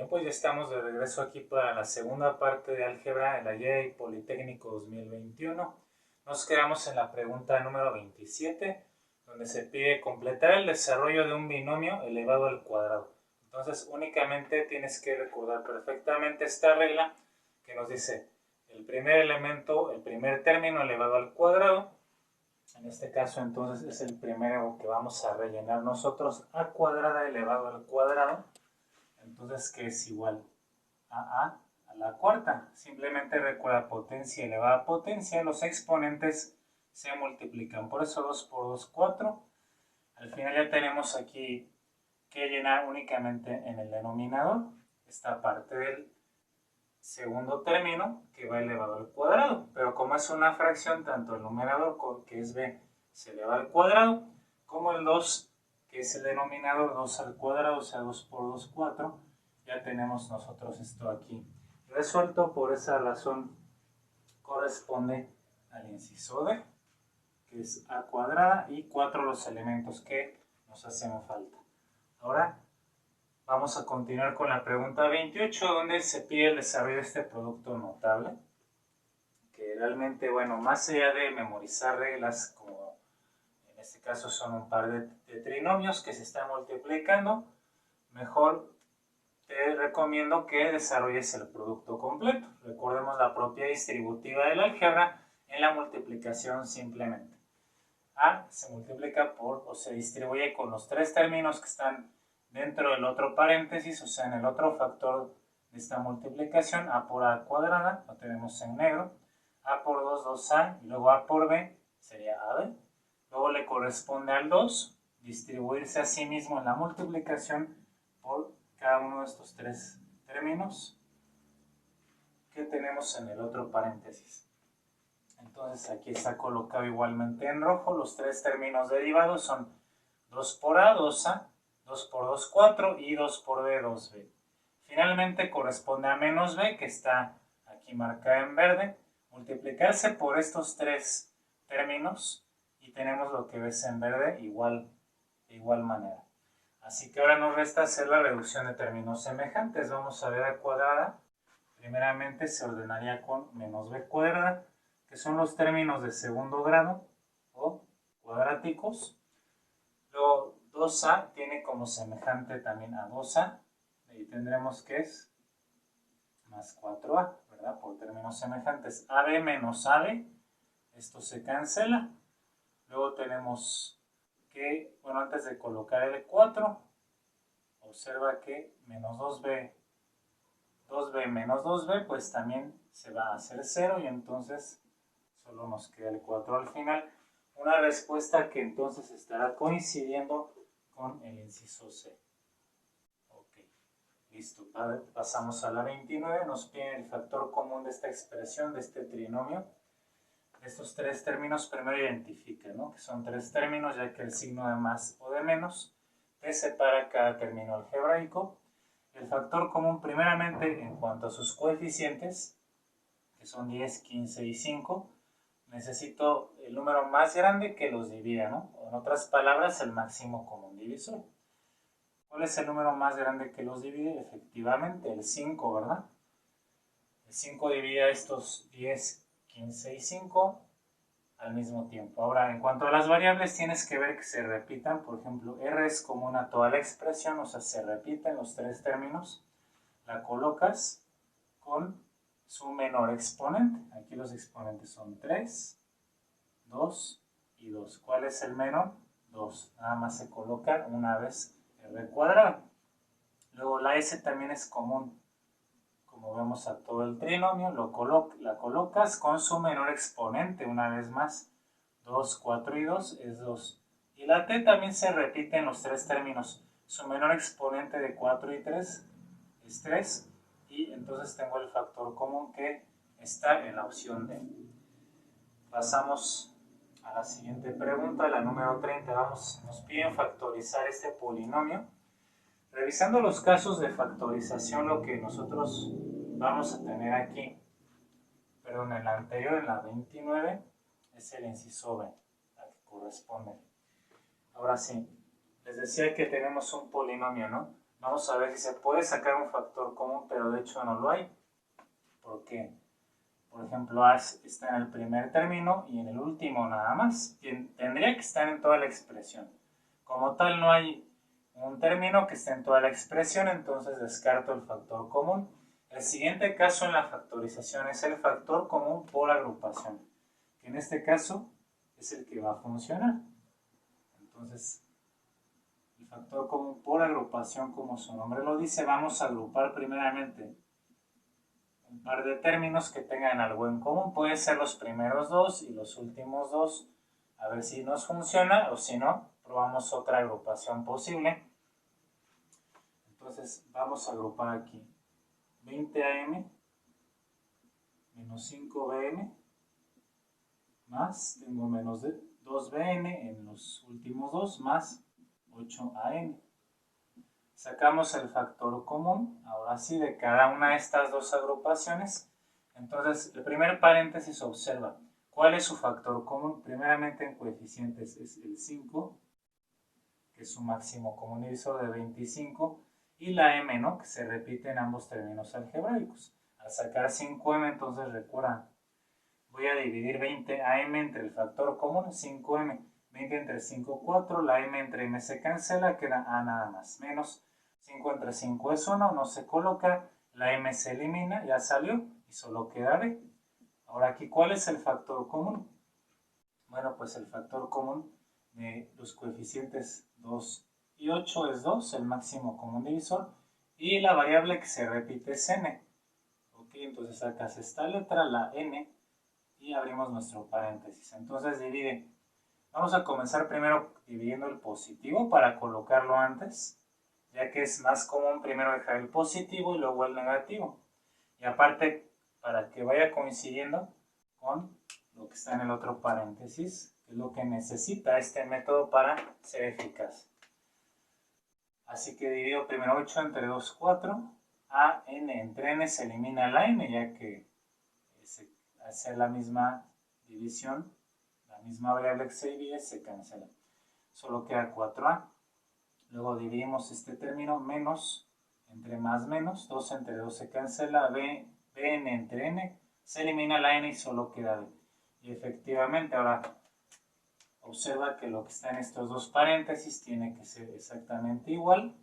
Bien, pues ya estamos de regreso aquí para la segunda parte de álgebra en la YEI Politécnico 2021. Nos quedamos en la pregunta número 27, donde se pide completar el desarrollo de un binomio elevado al cuadrado. Entonces únicamente tienes que recordar perfectamente esta regla que nos dice el primer elemento, el primer término elevado al cuadrado. En este caso entonces es el primero que vamos a rellenar nosotros, a cuadrada elevado al cuadrado. Entonces, ¿qué es igual a la cuarta? Simplemente recuerda potencia elevada a potencia, los exponentes se multiplican. Por eso 2 por 2, 4. Al final ya tenemos aquí que llenar únicamente en el denominador esta parte del segundo término que va elevado al cuadrado. Pero como es una fracción, tanto el numerador, que es b, se eleva al cuadrado, como el 2, que es el denominador, 2 al cuadrado, o sea 2 por 2, 4. Ya tenemos nosotros esto aquí resuelto. Por esa razón corresponde al inciso D, que es a cuadrada, y 4 los elementos que nos hacen falta. Ahora vamos a continuar con la pregunta 28, donde se pide el desarrollo de este producto notable, que realmente, bueno, más allá de memorizar reglas, como en este caso son un par de trinomios que se están multiplicando, mejor te recomiendo que desarrolles el producto completo. Recordemos la propiedad distributiva del álgebra en la multiplicación simplemente. A se multiplica por, o se distribuye con los tres términos que están dentro del otro paréntesis, o sea, en el otro factor de esta multiplicación. A por a cuadrada, lo tenemos en negro. A por 2, 2a, y luego a por b, sería ab. Luego le corresponde al 2 distribuirse a sí mismo en la multiplicación por cada uno de estos tres términos que tenemos en el otro paréntesis. Entonces aquí está colocado igualmente en rojo. Los tres términos derivados son 2 por a, 2a, 2 por 2, 4 y 2 por b, 2b. Finalmente corresponde a menos b, que está aquí marcada en verde, multiplicarse por estos tres términos y tenemos lo que ves en verde de igual manera. Así que ahora nos resta hacer la reducción de términos semejantes. Vamos a ver a cuadrada. Primeramente se ordenaría con menos b cuadrada, que son los términos de segundo grado o cuadráticos. Luego 2a tiene como semejante también a 2a. Ahí tendremos que es más 4a, ¿verdad? Por términos semejantes. ab menos ab, esto se cancela. Luego tenemos que, bueno, antes de colocar el 4, observa que menos 2b, 2b menos 2b, pues también se va a hacer 0 y entonces solo nos queda el 4 al final. Una respuesta que entonces estará coincidiendo con el inciso C. Ok, listo. Pasamos a la 29. Nos pide el factor común de esta expresión, de este trinomio. Estos tres términos primero identifica, ¿no? Que son tres términos, ya que el signo de más o de menos te separa cada término algebraico. El factor común primeramente en cuanto a sus coeficientes, que son 10, 15 y 5, necesito el número más grande que los divida, ¿no? O en otras palabras, el máximo común divisor. ¿Cuál es el número más grande que los divide? Efectivamente, el 5, ¿verdad? El 5 divide a estos 10, 15 y 5 al mismo tiempo. Ahora, en cuanto a las variables, tienes que ver que se repitan. Por ejemplo, r es común a toda la expresión, o sea, se repiten los tres términos. La colocas con su menor exponente. Aquí los exponentes son 3, 2 y 2. ¿Cuál es el menor? 2. Nada más se coloca una vez r cuadrado. Luego la s también es común, como vemos, a todo el trinomio. La colocas con su menor exponente una vez más. 2, 4 y 2 es 2. Y la t también se repite en los tres términos. Su menor exponente de 4 y 3 es 3. Y entonces tengo el factor común que está en la opción D. Pasamos a la siguiente pregunta, la número 30. Nos piden factorizar este polinomio. Revisando los casos de factorización, lo que nosotros vamos a tener aquí, perdón, en la anterior, en la 29, es el inciso B, al que corresponde. Ahora sí, les decía que tenemos un polinomio, ¿no? Vamos a ver si se puede sacar un factor común, pero de hecho no lo hay. ¿Por qué? Por ejemplo, A está en el primer término y en el último nada más. Tendría que estar en toda la expresión. Como tal, no hay un término que esté en toda la expresión, entonces descarto el factor común. El siguiente caso en la factorización es el factor común por agrupación, que en este caso es el que va a funcionar. Entonces, el factor común por agrupación, como su nombre lo dice, vamos a agrupar primeramente un par de términos que tengan algo en común. Pueden ser los primeros dos y los últimos dos. A ver si nos funciona o si no, probamos otra agrupación posible. Entonces vamos a agrupar aquí 20am menos 5bm más, tengo menos de 2bn en los últimos dos más 8am. Sacamos el factor común, ahora sí, de cada una de estas dos agrupaciones. Entonces, el primer paréntesis observa cuál es su factor común. Primeramente en coeficientes es el 5, que es su máximo común divisor de 25, y la m, ¿no?, que se repite en ambos términos algebraicos. Al sacar 5m, entonces recuerda, voy a dividir 20am entre el factor común, 5m. 20 entre 5, 4, la m entre m se cancela, queda a nada más, menos 5 entre 5 es 1, no se coloca, la m se elimina, ya salió, y solo queda b. Ahora aquí, ¿cuál es el factor común? Bueno, pues el factor común de los coeficientes 2 y 8 es 2, el máximo común divisor, y la variable que se repite es n. Ok, entonces sacas esta letra, la n, y abrimos nuestro paréntesis. Entonces divide. Vamos a comenzar primero dividiendo el positivo para colocarlo antes, ya que es más común primero dejar el positivo y luego el negativo. Y aparte, para que vaya coincidiendo con lo que está en el otro paréntesis, que es lo que necesita este método para ser eficaz. Así que divido primero 8 entre 2, 4. A, n, entre n se elimina la n, ya que hace la misma división, la misma variable que se divide se cancela. Solo queda 4a. Luego dividimos este término, menos entre más menos, 2 entre 2 se cancela, bn entre n, se elimina la n y solo queda b. Y efectivamente, ahora observa que lo que está en estos dos paréntesis tiene que ser exactamente igual,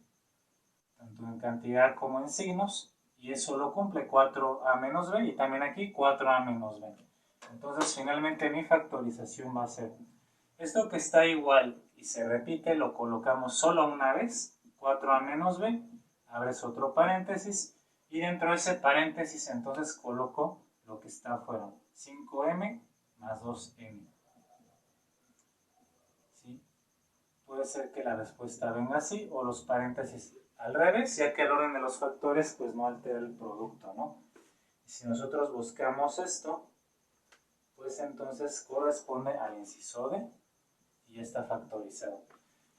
tanto en cantidad como en signos, y eso lo cumple 4a menos b, y también aquí 4a menos b. Entonces finalmente mi factorización va a ser esto que está igual y se repite, lo colocamos solo una vez, 4a menos b, abres otro paréntesis, y dentro de ese paréntesis entonces coloco lo que está afuera, 5m más 2m. ¿Sí? Puede ser que la respuesta venga así, o los paréntesis al revés, ya que el orden de los factores pues no altera el producto, ¿no? Y si nosotros buscamos esto, pues entonces corresponde al inciso D y ya está factorizado.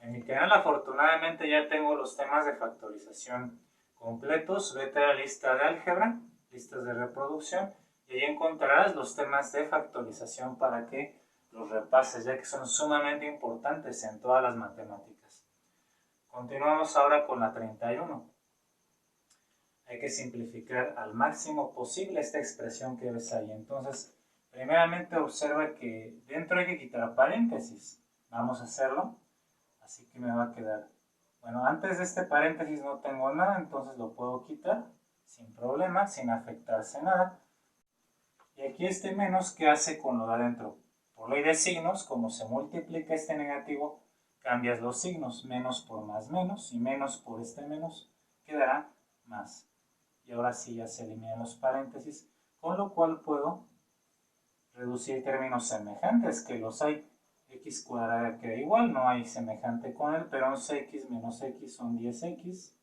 En mi canal afortunadamente ya tengo los temas de factorización completos. Vete a la lista de álgebra, listas de reproducción, y ahí encontrarás los temas de factorización para que los repases, ya que son sumamente importantes en todas las matemáticas. Continuamos ahora con la 31. Hay que simplificar al máximo posible esta expresión que ves ahí. Entonces, primeramente observa que dentro hay que quitar paréntesis. Vamos a hacerlo. Así que me va a quedar, bueno, antes de este paréntesis no tengo nada, entonces lo puedo quitar sin problema, sin afectarse nada. Y aquí este menos, ¿qué hace con lo de adentro? Por ley de signos, como se multiplica este negativo, cambias los signos, menos por más menos, y menos por este menos, quedará más. Y ahora sí ya se eliminan los paréntesis, con lo cual puedo reducir términos semejantes, que los hay. X cuadrada queda igual, no hay semejante con él, pero 11x menos x son 10x,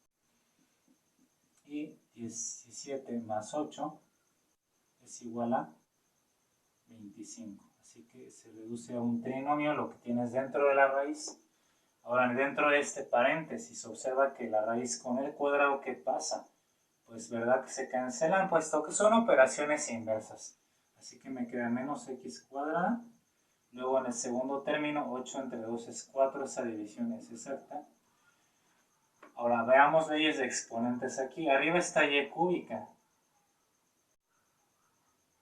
y 17 más 8 es igual a 25. Así que se reduce a un trinomio lo que tienes dentro de la raíz. Ahora, dentro de este paréntesis, observa que la raíz con el cuadrado, ¿qué pasa? Pues verdad que se cancelan, puesto que son operaciones inversas. Así que me queda menos x cuadrada. Luego en el segundo término, 8 entre 2 es 4, esa división es exacta. Ahora veamos leyes de exponentes aquí. Arriba está y cúbica,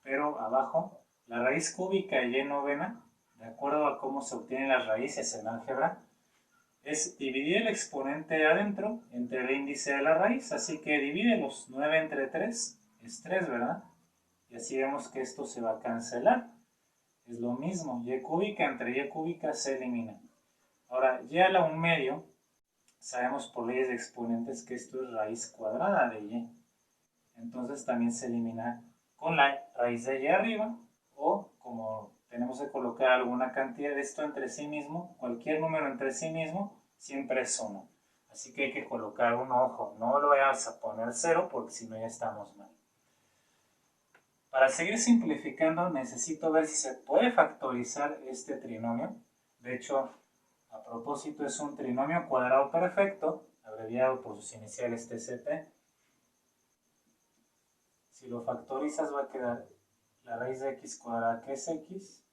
pero abajo la raíz cúbica de y novena, de acuerdo a cómo se obtienen las raíces en álgebra, es dividir el exponente de adentro entre el índice de la raíz. Así que divídelos. 9 entre 3 es 3, ¿verdad? Y así vemos que esto se va a cancelar. Es lo mismo, y cúbica entre y cúbica se elimina. Ahora, y a la 1/2, sabemos por leyes de exponentes que esto es raíz cuadrada de y. Entonces también se elimina con la raíz de y arriba, o como tenemos que colocar alguna cantidad de esto entre sí mismo, cualquier número entre sí mismo siempre es 1. Así que hay que colocar un ojo, no lo vayas a poner 0 porque si no ya estamos mal. Para seguir simplificando necesito ver si se puede factorizar este trinomio. De hecho, a propósito es un trinomio cuadrado perfecto, abreviado por sus iniciales TCP. Si lo factorizas va a quedar la raíz de x cuadrada, que es x,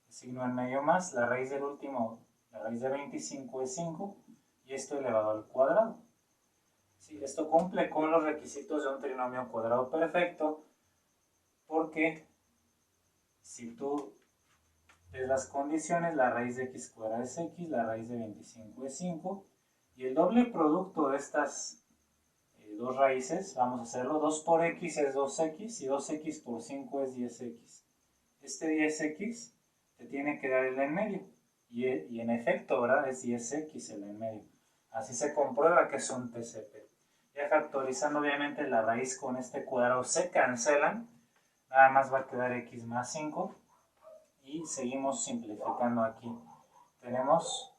el signo en medio más, la raíz del último, la raíz de 25 es 5, y esto elevado al cuadrado. Sí, esto cumple con los requisitos de un trinomio cuadrado perfecto, porque si tú ves las condiciones, la raíz de x cuadrada es x, la raíz de 25 es 5, y el doble producto de estas dos raíces, vamos a hacerlo, 2 por x es 2x, y 2x por 5 es 10x. Este 10x te tiene que dar el en medio, y en efecto, ¿verdad? Es 10x el en medio. Así se comprueba que es un TCP. Ya factorizando, obviamente, la raíz con este cuadrado se cancelan, nada más va a quedar x más 5, y seguimos simplificando aquí. Tenemos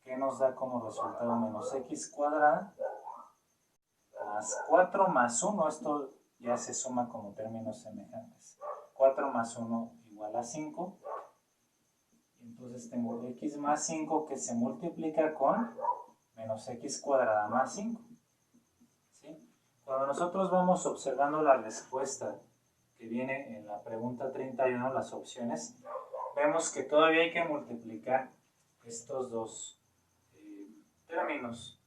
que nos da como resultado menos x cuadrada más 4 más 1, esto ya se suma como términos semejantes. 4 más 1 igual a 5. Entonces tengo x más 5 que se multiplica con menos x cuadrada más 5. ¿Sí? Cuando nosotros vamos observando la respuesta que viene en la pregunta 31, las opciones, vemos que todavía hay que multiplicar estos dos términos.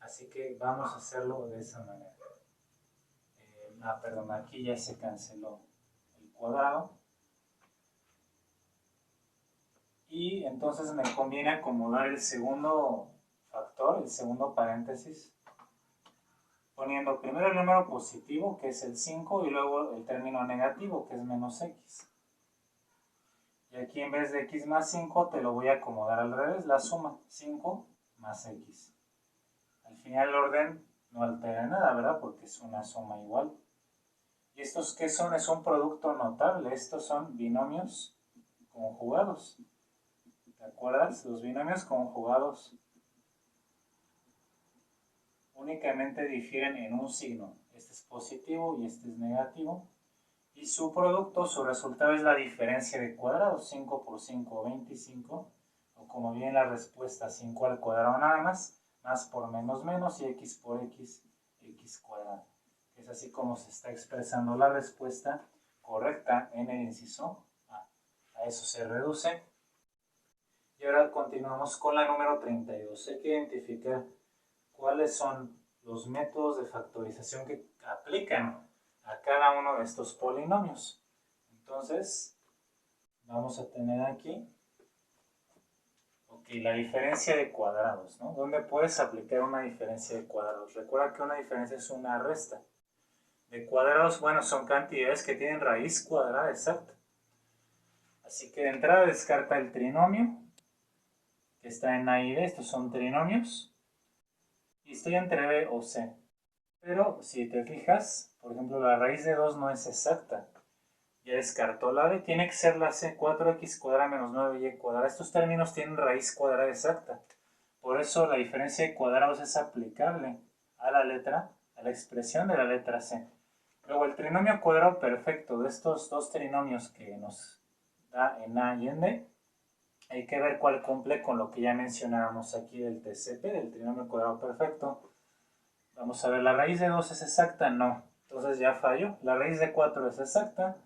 Así que vamos a hacerlo de esa manera. Perdón, aquí ya se canceló el cuadrado. Y entonces me conviene acomodar el segundo factor, el segundo paréntesis, poniendo primero el número positivo, que es el 5, y luego el término negativo, que es menos x. Y aquí en vez de x más 5 te lo voy a acomodar al revés, la suma, 5 más x. Al final el orden no altera nada, ¿verdad? Porque es una suma igual. ¿Y estos qué son? Es un producto notable. Estos son binomios conjugados. ¿Te acuerdas? Los binomios conjugados únicamente difieren en un signo. Este es positivo y este es negativo. Y su producto, su resultado es la diferencia de cuadrados. 5 por 5, 25. O como viene la respuesta, 5 al cuadrado nada más. Más por menos menos y x por x, x cuadrado. Es así como se está expresando la respuesta correcta en el inciso A. A eso se reduce. Y ahora continuamos con la número 32. Hay que identificar cuáles son los métodos de factorización que aplican a cada uno de estos polinomios. Entonces, vamos a tener aquí la diferencia de cuadrados, ¿no? ¿Dónde puedes aplicar una diferencia de cuadrados? Recuerda que una diferencia es una resta. De cuadrados, bueno, son cantidades que tienen raíz cuadrada exacta. Así que de entrada descarta el trinomio, que está en A y B, estos son trinomios. Y estoy entre B o C. Pero si te fijas, por ejemplo, la raíz de 2 no es exacta. Ya descartó la B, tiene que ser la C, 4x cuadrada menos 9y cuadrada. Estos términos tienen raíz cuadrada exacta. Por eso la diferencia de cuadrados es aplicable a la expresión de la letra C. Luego el trinomio cuadrado perfecto de estos dos trinomios que nos da en A y en D, hay que ver cuál cumple con lo que ya mencionábamos aquí del TCP, del trinomio cuadrado perfecto. Vamos a ver, ¿la raíz de 2 es exacta? No. Entonces ya falló. La raíz de 4 es exacta.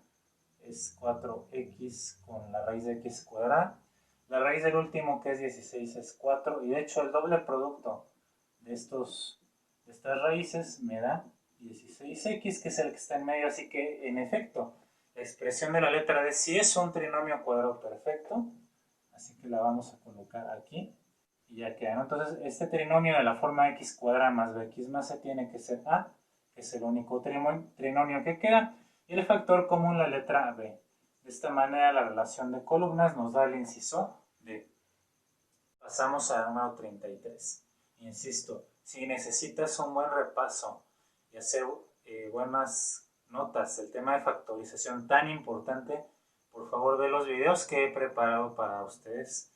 Es 4x con la raíz de x cuadrada. La raíz del último, que es 16, es 4, y de hecho el doble producto de estas raíces me da 16x, que es el que está en medio, así que en efecto la expresión de la letra D sí es un trinomio cuadrado perfecto, así que la vamos a colocar aquí y ya queda, ¿no? Entonces este trinomio de la forma x cuadrada más bx más c tiene que ser a, que es el único trinomio que queda, y el factor común la letra b. De esta manera la relación de columnas nos da el inciso D. Pasamos al número 33. Insisto, si necesitas un buen repaso y hacer buenas notas del tema de factorización tan importante, por favor ve los videos que he preparado para ustedes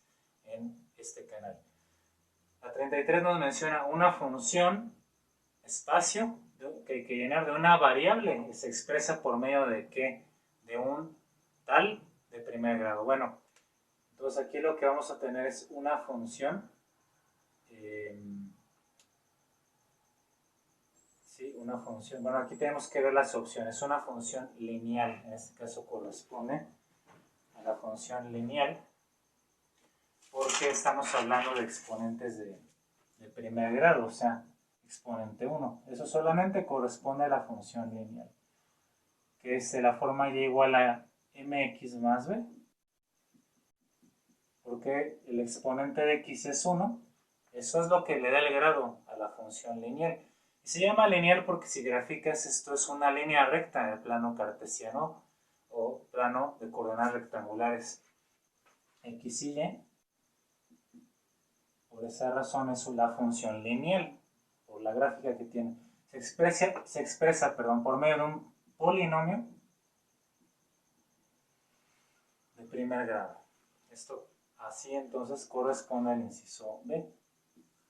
en este canal. La 33 nos menciona una función, espacio, que hay que llenar de una variable, se expresa por medio de ¿qué? De un tal de primer grado. Bueno, entonces aquí lo que vamos a tener es una función, sí, una función, bueno, aquí tenemos que ver las opciones, una función lineal, en este caso corresponde a la función lineal, porque estamos hablando de exponentes de primer grado, o sea, exponente 1, eso solamente corresponde a la función lineal, que es de la forma y igual a mx más b, porque el exponente de x es 1, eso es lo que le da el grado a la función lineal. Y se llama lineal porque si graficas esto es una línea recta en el plano cartesiano o plano de coordenadas rectangulares x y y. Por esa razón es la función lineal, por la gráfica que tiene. Se expresa por medio de un polinomio de primer grado. Esto así entonces corresponde al inciso B.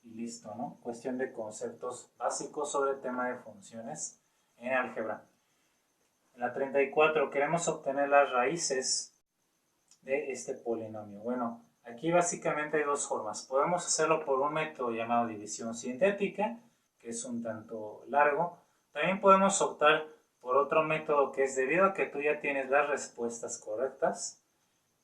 Y listo, ¿no? Cuestión de conceptos básicos sobre el tema de funciones en álgebra. En la 34 queremos obtener las raíces de este polinomio. Bueno, aquí básicamente hay dos formas. Podemos hacerlo por un método llamado división sintética, que es un tanto largo. También podemos optar por otro método que es, debido a que tú ya tienes las respuestas correctas,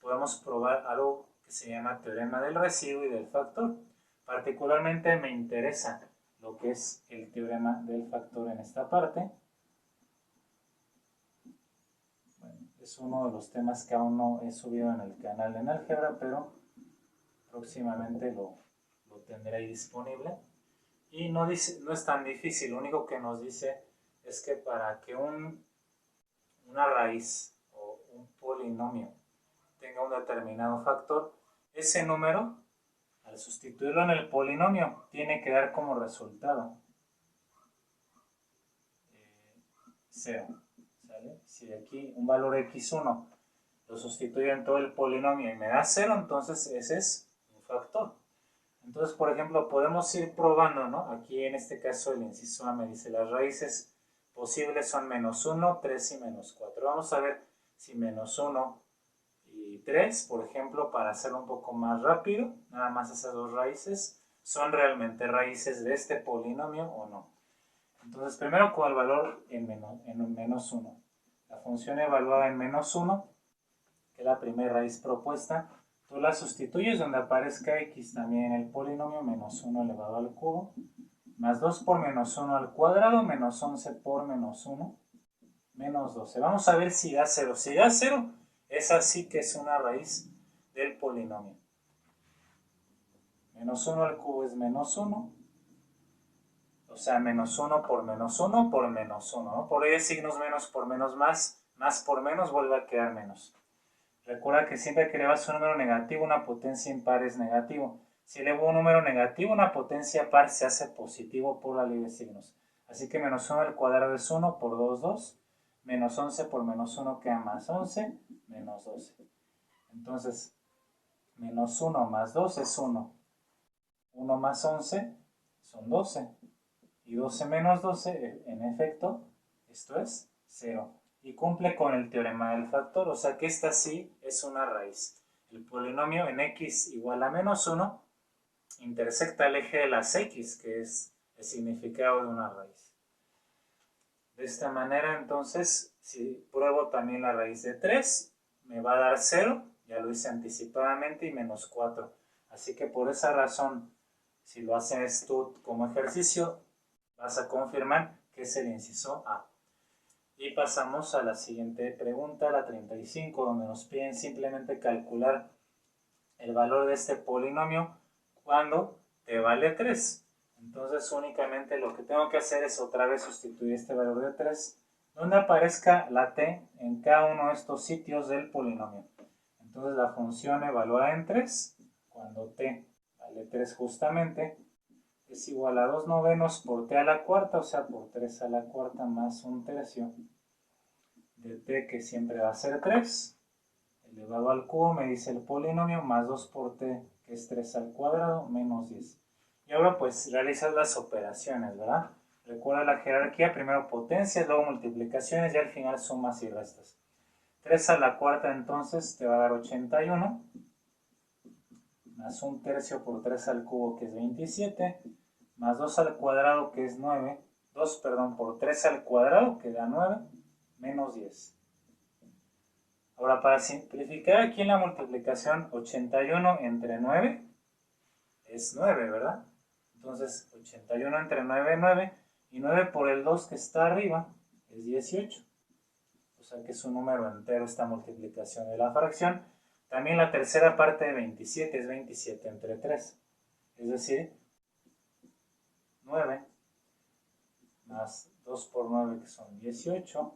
podemos probar algo que se llama teorema del residuo y del factor. Particularmente me interesa lo que es el teorema del factor en esta parte. Bueno, es uno de los temas que aún no he subido en el canal en álgebra, pero próximamente lo tendré ahí disponible. Y no es tan difícil, lo único que nos dice es que para que una raíz o un polinomio tenga un determinado factor, ese número, al sustituirlo en el polinomio, tiene que dar como resultado 0. ¿Sale? Si aquí un valor x1 lo sustituyo en todo el polinomio y me da 0, entonces ese es un factor. Entonces, por ejemplo, podemos ir probando, ¿no? Aquí en este caso el inciso A me dice las raíces posibles son menos 1, 3 y menos 4. Vamos a ver si menos 1 y 3, por ejemplo, para hacerlo un poco más rápido, nada más esas dos raíces, son realmente raíces de este polinomio o no. Entonces, primero con el valor en menos 1. La función evaluada en menos 1, que es la primera raíz propuesta, tú la sustituyes donde aparezca x también en el polinomio, menos 1 elevado al cubo, más 2 por menos 1 al cuadrado, menos 11 por menos 1, menos 12. Vamos a ver si da 0. Si da 0, es así que es una raíz del polinomio. Menos 1 al cubo es menos 1. O sea, menos 1 por menos 1 por menos 1, ¿no? Por ahí signos menos por menos más por menos vuelve a quedar menos. Recuerda que siempre que elevas un número negativo, una potencia impar es negativo. Si elevo un número negativo, una potencia par se hace positivo por la ley de signos. Así que menos 1 al cuadrado es 1 por 2, 2. Menos 11 por menos 1 queda más 11, menos 12. Entonces, menos 1 más 2 es 1. 1 más 11 son 12. Y 12 menos 12, en efecto, esto es 0. Y cumple con el teorema del factor, o sea que esta sí es una raíz. El polinomio en x igual a menos 1 intersecta el eje de las x, que es el significado de una raíz. De esta manera, entonces, si pruebo también la raíz de 3, me va a dar 0, ya lo hice anticipadamente, y menos 4. Así que por esa razón, si lo haces tú como ejercicio, vas a confirmar que es el inciso A. Y pasamos a la siguiente pregunta, la 35, donde nos piden simplemente calcular el valor de este polinomio cuando t vale 3. Entonces únicamente lo que tengo que hacer es otra vez sustituir este valor de 3, donde aparezca la t en cada uno de estos sitios del polinomio. Entonces la función evaluada en 3, cuando t vale 3 justamente, es igual a 2 novenos por t a la cuarta, o sea, por 3 a la cuarta más 1/3 de t, que siempre va a ser 3, elevado al cubo, me dice el polinomio, más 2 por t, que es 3 al cuadrado, menos 10. Y ahora pues realizas las operaciones, ¿verdad? Recuerda la jerarquía, primero potencias, luego multiplicaciones y al final sumas y restas. 3 a la cuarta entonces te va a dar 81, más 1/3 por 3 al cubo, que es 27, más 2 al cuadrado, que es 9, 2, perdón, por 3 al cuadrado, que da 9, menos 10. Ahora, para simplificar aquí en la multiplicación, 81 entre 9 es 9, ¿verdad? Entonces, 81 entre 9 es 9, y 9 por el 2 que está arriba es 18. O sea que es un número entero esta multiplicación de la fracción. También la tercera parte de 27 es 27 entre 3. Es decir, 9 más 2 por 9, que son 18,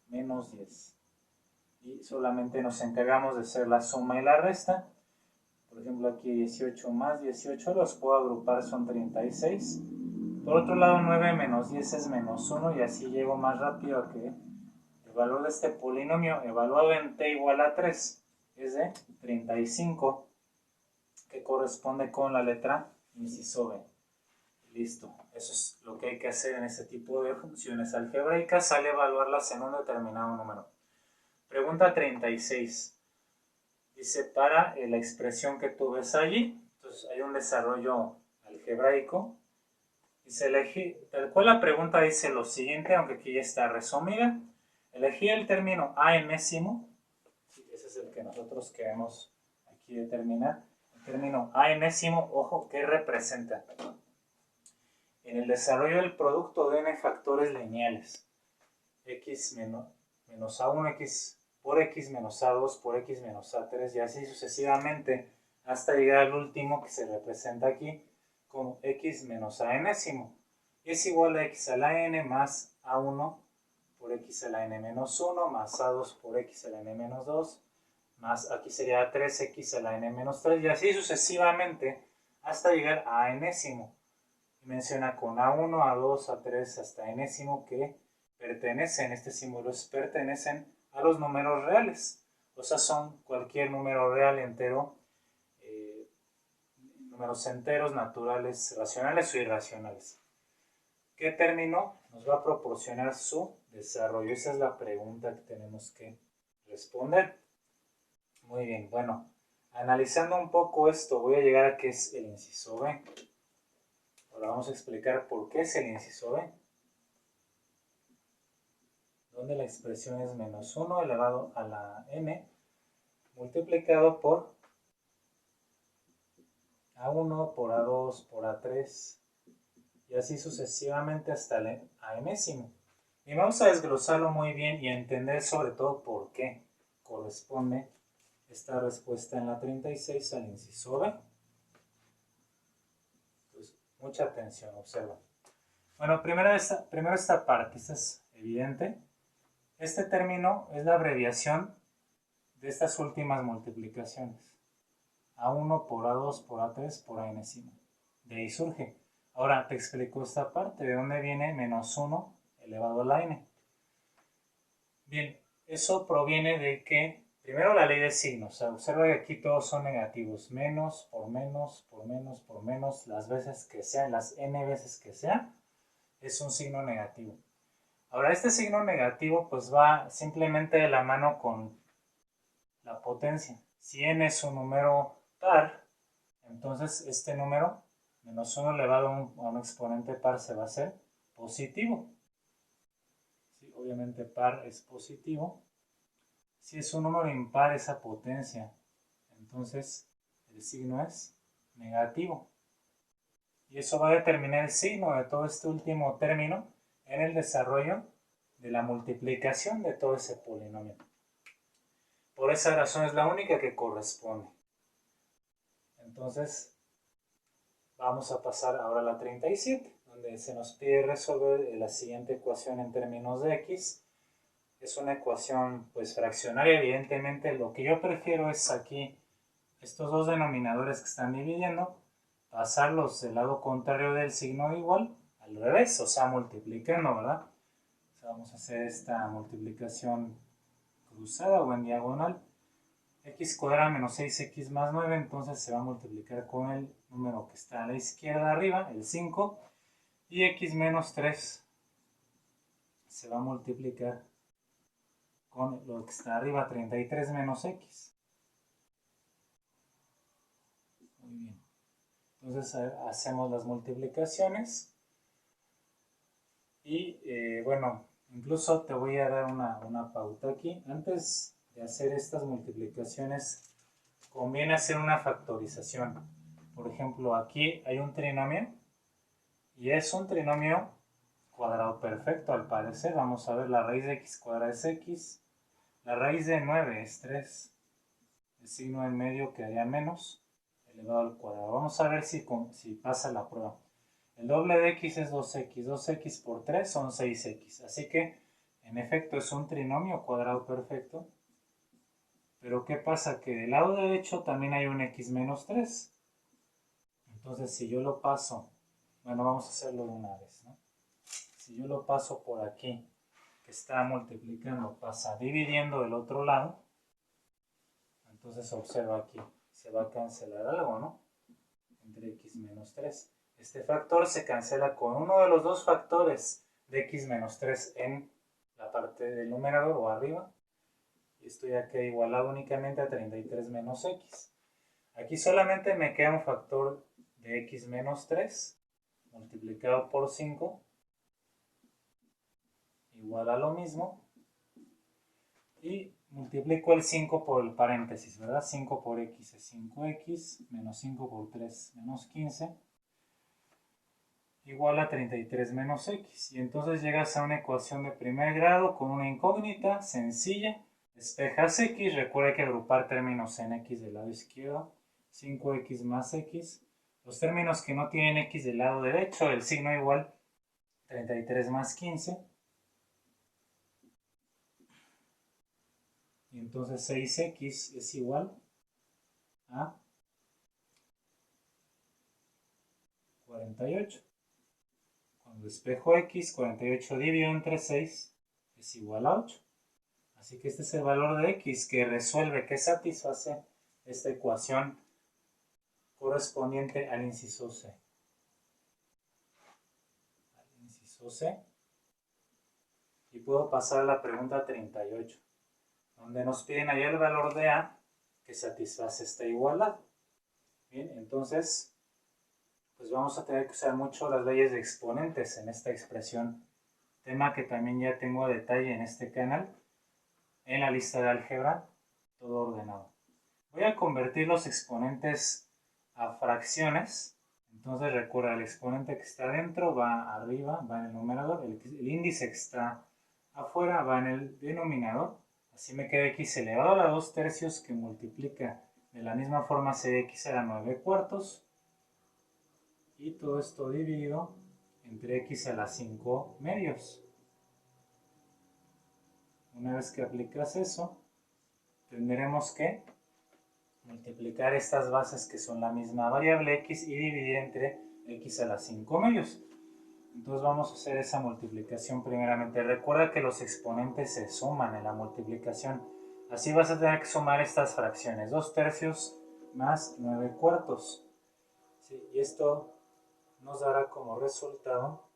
menos 10. Y solamente nos encargamos de hacer la suma y la resta. Por ejemplo, aquí 18 más 18 los puedo agrupar, son 36. Por otro lado, 9 menos 10 es menos 1, y así llego más rápido a que el valor de este polinomio evaluado en t igual a 3 es de 35, que corresponde con la letra inciso B. Listo, eso es lo que hay que hacer en este tipo de funciones algebraicas al evaluarlas en un determinado número. Pregunta 36. Dice, para la expresión que tú ves allí, entonces hay un desarrollo algebraico. Dice, tal cual la pregunta dice lo siguiente, aunque aquí ya está resumida. Elegí el término a enésimo, ese es el que nosotros queremos aquí determinar. El término a enésimo, ojo, ¿qué representa? En el desarrollo del producto de n factores lineales, x menos a1, x por x menos a2 por x menos a3, y así sucesivamente hasta llegar al último, que se representa aquí como x menos a enésimo, y es igual a x a la n más a1 por x a la n menos 1 más a2 por x a la n menos 2 más, aquí sería 3x a la n menos 3, y así sucesivamente hasta llegar a enésimo. Y menciona con a1, a2, a3 hasta enésimo que pertenecen, este símbolo es pertenecen a los números reales. O sea, son cualquier número real, entero, números enteros, naturales, racionales o irracionales. ¿Qué término nos va a proporcionar su desarrollo? Esa es la pregunta que tenemos que responder. Muy bien, bueno, analizando un poco esto, voy a llegar a qué es el inciso B. Ahora vamos a explicar por qué es el inciso B, donde la expresión es menos 1 elevado a la n multiplicado por a1 por a2 por a3 y así sucesivamente hasta el a enésimo. Y vamos a desglosarlo muy bien y a entender sobre todo por qué corresponde esta respuesta en la 36 al inciso B. Entonces, mucha atención, observa. Bueno, primero esta parte, esta es evidente. Este término es la abreviación de estas últimas multiplicaciones. A1 por A2 por A3 por A enésimo. De ahí surge. Ahora te explico esta parte, de dónde viene menos 1 elevado a la n. Bien, eso proviene de que, primero la ley de signos. O sea, observa que aquí todos son negativos. Menos, por menos, por menos, por menos, las veces que sean, las n veces que sea, es un signo negativo. Ahora, este signo negativo pues va simplemente de la mano con la potencia. Si n es un número par, entonces este número, menos 1 elevado a un exponente par, se va a hacer positivo. ¿Sí? Obviamente par es positivo. Si es un número impar, esa potencia Entonces el signo es negativo. Y eso va a determinar el signo de todo este último término en el desarrollo de la multiplicación de todo ese polinomio. Por esa razón es la única que corresponde. Entonces, vamos a pasar ahora a la 37, donde se nos pide resolver la siguiente ecuación en términos de x. Es una ecuación pues fraccionaria, evidentemente lo que yo prefiero es aquí estos dos denominadores que están dividiendo, pasarlos del lado contrario del signo de igual, al revés, o sea multiplicando, ¿verdad? O sea, vamos a hacer esta multiplicación cruzada o en diagonal. X cuadrado menos 6x más 9, entonces se va a multiplicar con el número que está a la izquierda arriba, el 5, y x menos 3 se va a multiplicar con lo que está arriba, 33 menos x. Muy bien. Entonces hacemos las multiplicaciones y bueno, incluso te voy a dar una pauta aquí. Antes de hacer estas multiplicaciones conviene hacer una factorización. Por ejemplo, aquí hay un trinomio y es un trinomio cuadrado perfecto al parecer. Vamos a ver, la raíz de x cuadrada es x, la raíz de 9 es 3, el signo en medio quedaría menos elevado al cuadrado. Vamos a ver si pasa la prueba. El doble de x es 2x, 2x por 3 son 6x, así que en efecto es un trinomio cuadrado perfecto. Pero ¿qué pasa? Que del lado derecho también hay un x menos 3. Entonces si yo lo paso, bueno, vamos a hacerlo de una vez, ¿no? Si yo lo paso por aquí, que está multiplicando, pasa dividiendo el otro lado, entonces observa aquí, se va a cancelar algo, ¿no? Entre x menos 3. Este factor se cancela con uno de los dos factores de x menos 3 en la parte del numerador o arriba. Y esto ya queda igualado únicamente a 33 menos x. Aquí solamente me queda un factor de x menos 3 multiplicado por 5 igual a lo mismo. Y multiplico el 5 por el paréntesis, ¿verdad? 5 por x es 5x, menos 5 por 3, menos 15, igual a 33 menos x. Y entonces llegas a una ecuación de primer grado con una incógnita sencilla. Despejas x, recuerda que agrupar términos en x del lado izquierdo. 5x más x. Los términos que no tienen x del lado derecho, el signo igual 33 más 15. Y entonces 6x es igual a 48. Cuando despejo x, 48 dividido entre 6 es igual a 8. Así que este es el valor de x que resuelve, que satisface esta ecuación correspondiente al inciso C. Al inciso C. Y puedo pasar a la pregunta 38, donde nos piden hallar el valor de A que satisface esta igualdad. Bien, entonces, pues vamos a tener que usar mucho las leyes de exponentes en esta expresión, tema que también ya tengo a detalle en este canal, en la lista de álgebra, todo ordenado. Voy a convertir los exponentes a fracciones. Entonces recuerda, el exponente que está dentro va arriba, va en el numerador, el índice que está afuera va en el denominador. Así me queda x elevado a la 2 tercios que multiplica de la misma forma sería x a la 9 cuartos. Y todo esto dividido entre x a la 5 medios. Una vez que aplicas eso, tendremos que multiplicar estas bases que son la misma variable x y dividir entre x a la 5 medios. Entonces vamos a hacer esa multiplicación primeramente. Recuerda que los exponentes se suman en la multiplicación. Así vas a tener que sumar estas fracciones. 2 tercios más 9 cuartos. ¿Sí? Y esto nos dará como resultado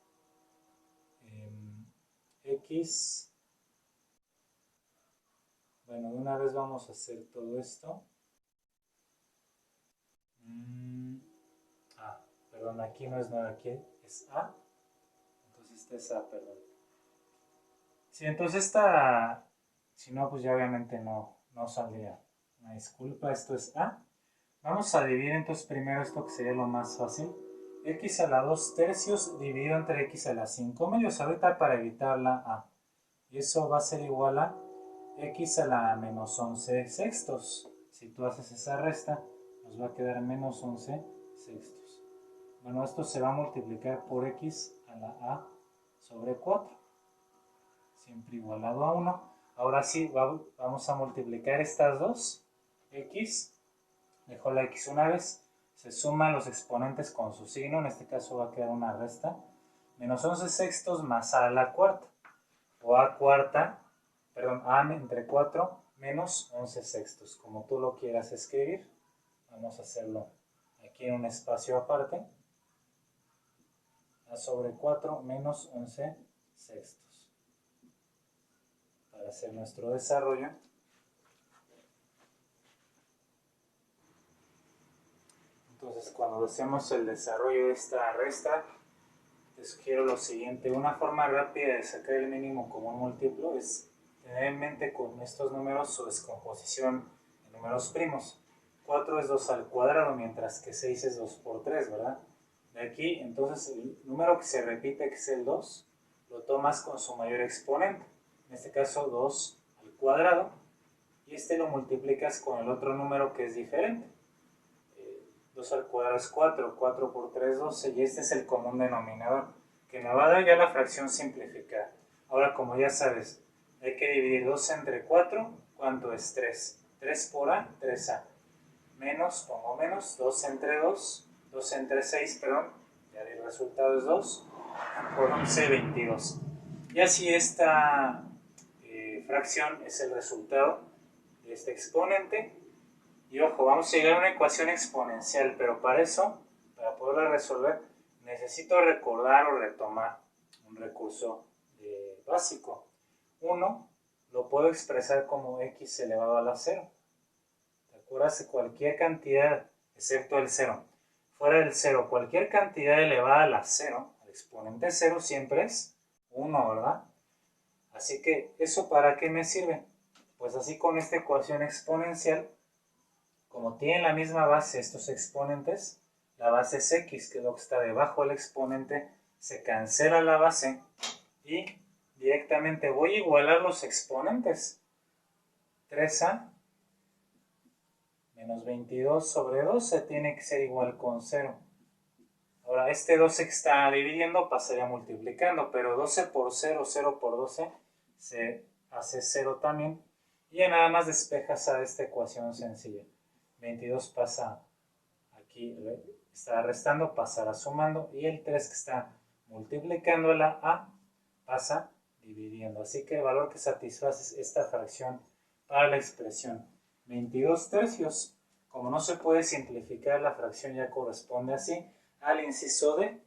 x. Bueno, de una vez vamos a hacer todo esto. Perdón, aquí no es 9, aquí es A. Entonces esta es A, perdón. Sí, entonces esta, si no, pues ya obviamente no saldría Una disculpa, esto es a. Vamos a dividir entonces primero esto que sería lo más fácil. X a la 2 tercios dividido entre X a la 5 medios. Ahorita para evitar la a. Y eso va a ser igual a X a la menos 11 sextos. Si tú haces esa resta, nos va a quedar menos 11 sextos. Bueno, esto se va a multiplicar por X a la a sobre 4. Siempre igualado a 1. Ahora sí, vamos a multiplicar estas dos. X, dejo la X una vez. Se suman los exponentes con su signo. En este caso va a quedar una resta. Menos 11 sextos más a la cuarta. O a cuarta, perdón, a entre 4 menos 11 sextos. Como tú lo quieras escribir. Vamos a hacerlo aquí en un espacio aparte. A sobre 4 menos 11 sextos. Para hacer nuestro desarrollo. Entonces, cuando hacemos el desarrollo de esta resta, te sugiero lo siguiente. Una forma rápida de sacar el mínimo común múltiplo es tener en mente con estos números su descomposición en números primos. 4 es 2 al cuadrado, mientras que 6 es 2 por 3, ¿verdad? De aquí, entonces, el número que se repite, que es el 2, lo tomas con su mayor exponente. En este caso, 2 al cuadrado. Y este lo multiplicas con el otro número que es diferente. 2 al cuadrado es 4, 4 por 3, 12, y este es el común denominador, que me va a dar ya la fracción simplificada. Ahora, como ya sabes, hay que dividir 2 entre 4, ¿cuánto es? 3. 3 por a, 3a. Menos, pongo menos, 2 entre 2, 2 entre 6, perdón, ya el resultado es 2, por 11, 22. Y así esta fracción es el resultado de este exponente. Y ojo, vamos a llegar a una ecuación exponencial, pero para eso, para poderla resolver, necesito recordar o retomar un recurso básico. 1 lo puedo expresar como x elevado a la 0. ¿Te acuerdas de cualquier cantidad, excepto el 0? Fuera del 0, cualquier cantidad elevada a la 0, el exponente 0 siempre es 1, ¿verdad? Así que, ¿eso para qué me sirve? Pues así con esta ecuación exponencial, como tienen la misma base estos exponentes, la base es x, que es lo que está debajo del exponente, se cancela la base y directamente voy a igualar los exponentes. 3a menos 22 sobre 12 tiene que ser igual con 0. Ahora, este 12 que está dividiendo pasaría multiplicando, pero 12 por 0, 0 por 12 se hace 0 también. Y ya nada más despejas a esta ecuación sencilla. 22 pasa aquí, está restando, pasará sumando, y el 3 que está multiplicando la a pasa dividiendo. Así que el valor que satisface esta fracción para la expresión 22 tercios, como no se puede simplificar, la fracción ya corresponde así al inciso D,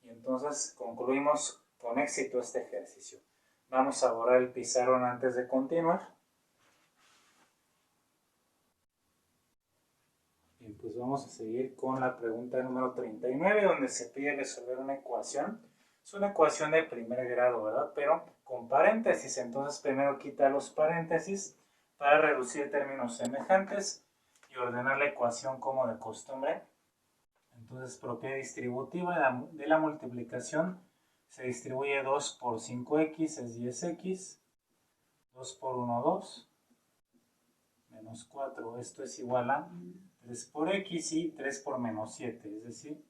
y entonces concluimos con éxito este ejercicio. Vamos a borrar el pizarrón antes de continuar. Pues vamos a seguir con la pregunta número 39, donde se pide resolver una ecuación. Es una ecuación de primer grado, ¿verdad? Pero con paréntesis. Entonces primero quita los paréntesis para reducir términos semejantes y ordenar la ecuación como de costumbre. Entonces, propiedad distributiva de la multiplicación se distribuye 2 por 5x es 10x, 2 por 1, 2, menos 4, esto es igual a 3 por x y 3 por menos 7, es decir,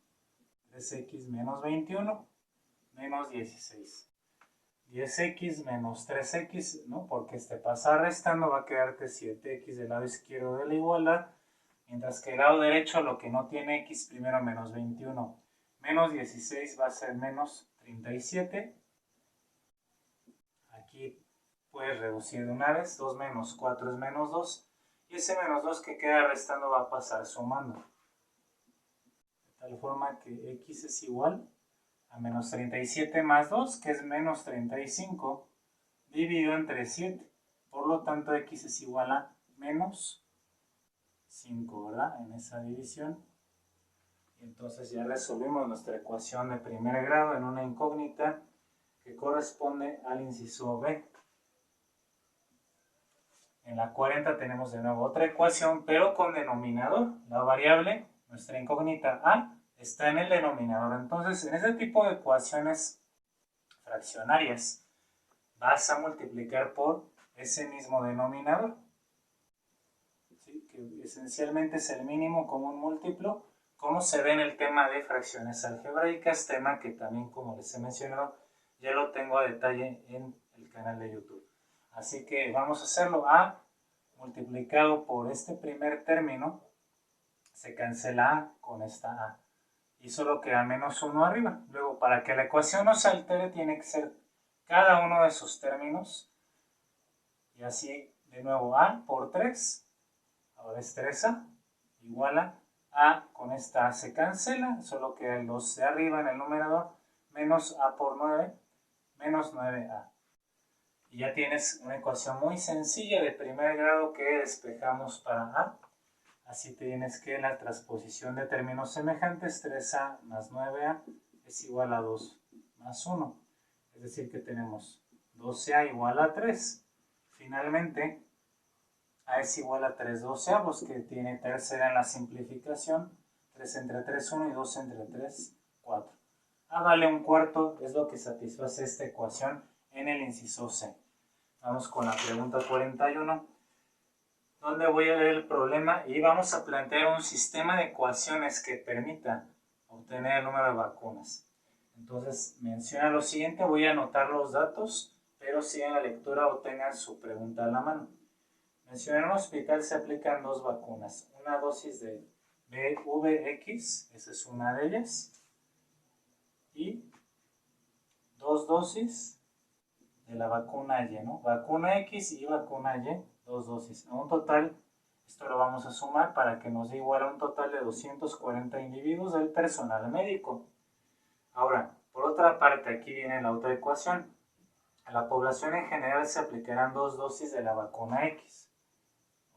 3x menos 21 menos 16. 10x menos 3x, ¿no? Porque este pasa restando, va a quedarte 7x del lado izquierdo de la igualdad, mientras que el lado derecho, lo que no tiene x, primero menos 21 menos 16 va a ser menos 37. Aquí puedes reducir de una vez, 2 menos 4 es menos 2. Y ese menos 2 que queda restando va a pasar sumando. De tal forma que x es igual a menos 37 más 2, que es menos 35, dividido entre 7. Por lo tanto, x es igual a menos 5, ¿verdad? En esa división. Y entonces ya resolvimos nuestra ecuación de primer grado en una incógnita que corresponde al inciso B. En la 40 tenemos de nuevo otra ecuación, pero con denominador. La variable, nuestra incógnita a, está en el denominador. Entonces, en este tipo de ecuaciones fraccionarias, vas a multiplicar por ese mismo denominador, ¿sí? Que esencialmente es el mínimo común múltiplo, como se ve en el tema de fracciones algebraicas, tema que también, como les he mencionado, ya lo tengo a detalle en el canal de YouTube. Así que vamos a hacerlo. A multiplicado por este primer término, se cancela A con esta A y solo queda menos 1 arriba. Luego, para que la ecuación no se altere, tiene que ser cada uno de sus términos, y así de nuevo A por 3, ahora es 3A, igual a con esta A se cancela, solo queda el 2 de arriba en el numerador, menos A por 9, menos 9A. Y ya tienes una ecuación muy sencilla de primer grado que despejamos para A. Así tienes que la transposición de términos semejantes, 3A más 9A es igual a 2 más 1. Es decir que tenemos 12A igual a 3. Finalmente, A es igual a 3 doceavos, que tiene tercera en la simplificación. 3 entre 3, 1 y 2 entre 3, 4. A vale un cuarto, es lo que satisface esta ecuación en el inciso C. Vamos con la pregunta 41, donde voy a leer el problema y vamos a plantear un sistema de ecuaciones que permita obtener el número de vacunas. Entonces menciona lo siguiente, voy a anotar los datos, pero si en la lectura o tengan su pregunta a la mano. Menciona en un hospital se aplican 2 vacunas, una dosis de BVX, esa es una de ellas, y 2 dosis de la vacuna Y, ¿no? Vacuna X y vacuna Y, 2 dosis. A un total, esto lo vamos a sumar para que nos dé igual a un total de 240 individuos del personal médico. Ahora, por otra parte, aquí viene la otra ecuación. A la población en general se aplicarán 2 dosis de la vacuna X.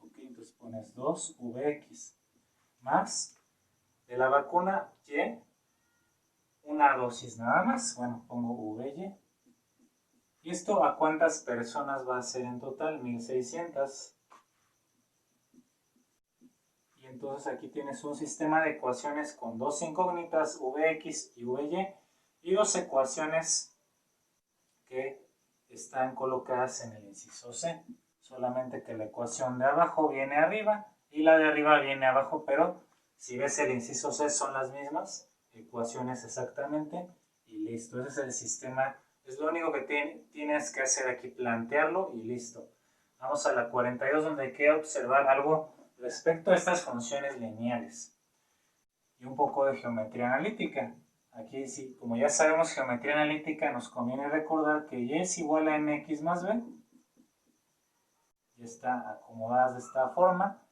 Ok, entonces pones 2VX más de la vacuna Y, una dosis nada más. Bueno, pongo VY. ¿Y esto a cuántas personas va a ser en total? 1600. Y entonces aquí tienes un sistema de ecuaciones con dos incógnitas, Vx y Vy, y dos ecuaciones que están colocadas en el inciso C. Solamente que la ecuación de abajo viene arriba y la de arriba viene abajo, pero si ves el inciso C son las mismas ecuaciones exactamente, y listo. Ese es el sistema. Es lo único que tienes que hacer aquí, plantearlo y listo. Vamos a la 42, donde hay que observar algo respecto a estas funciones lineales y un poco de geometría analítica. Aquí sí, como ya sabemos geometría analítica, nos conviene recordar que Y es igual a mx más b. Y está acomodada de esta forma,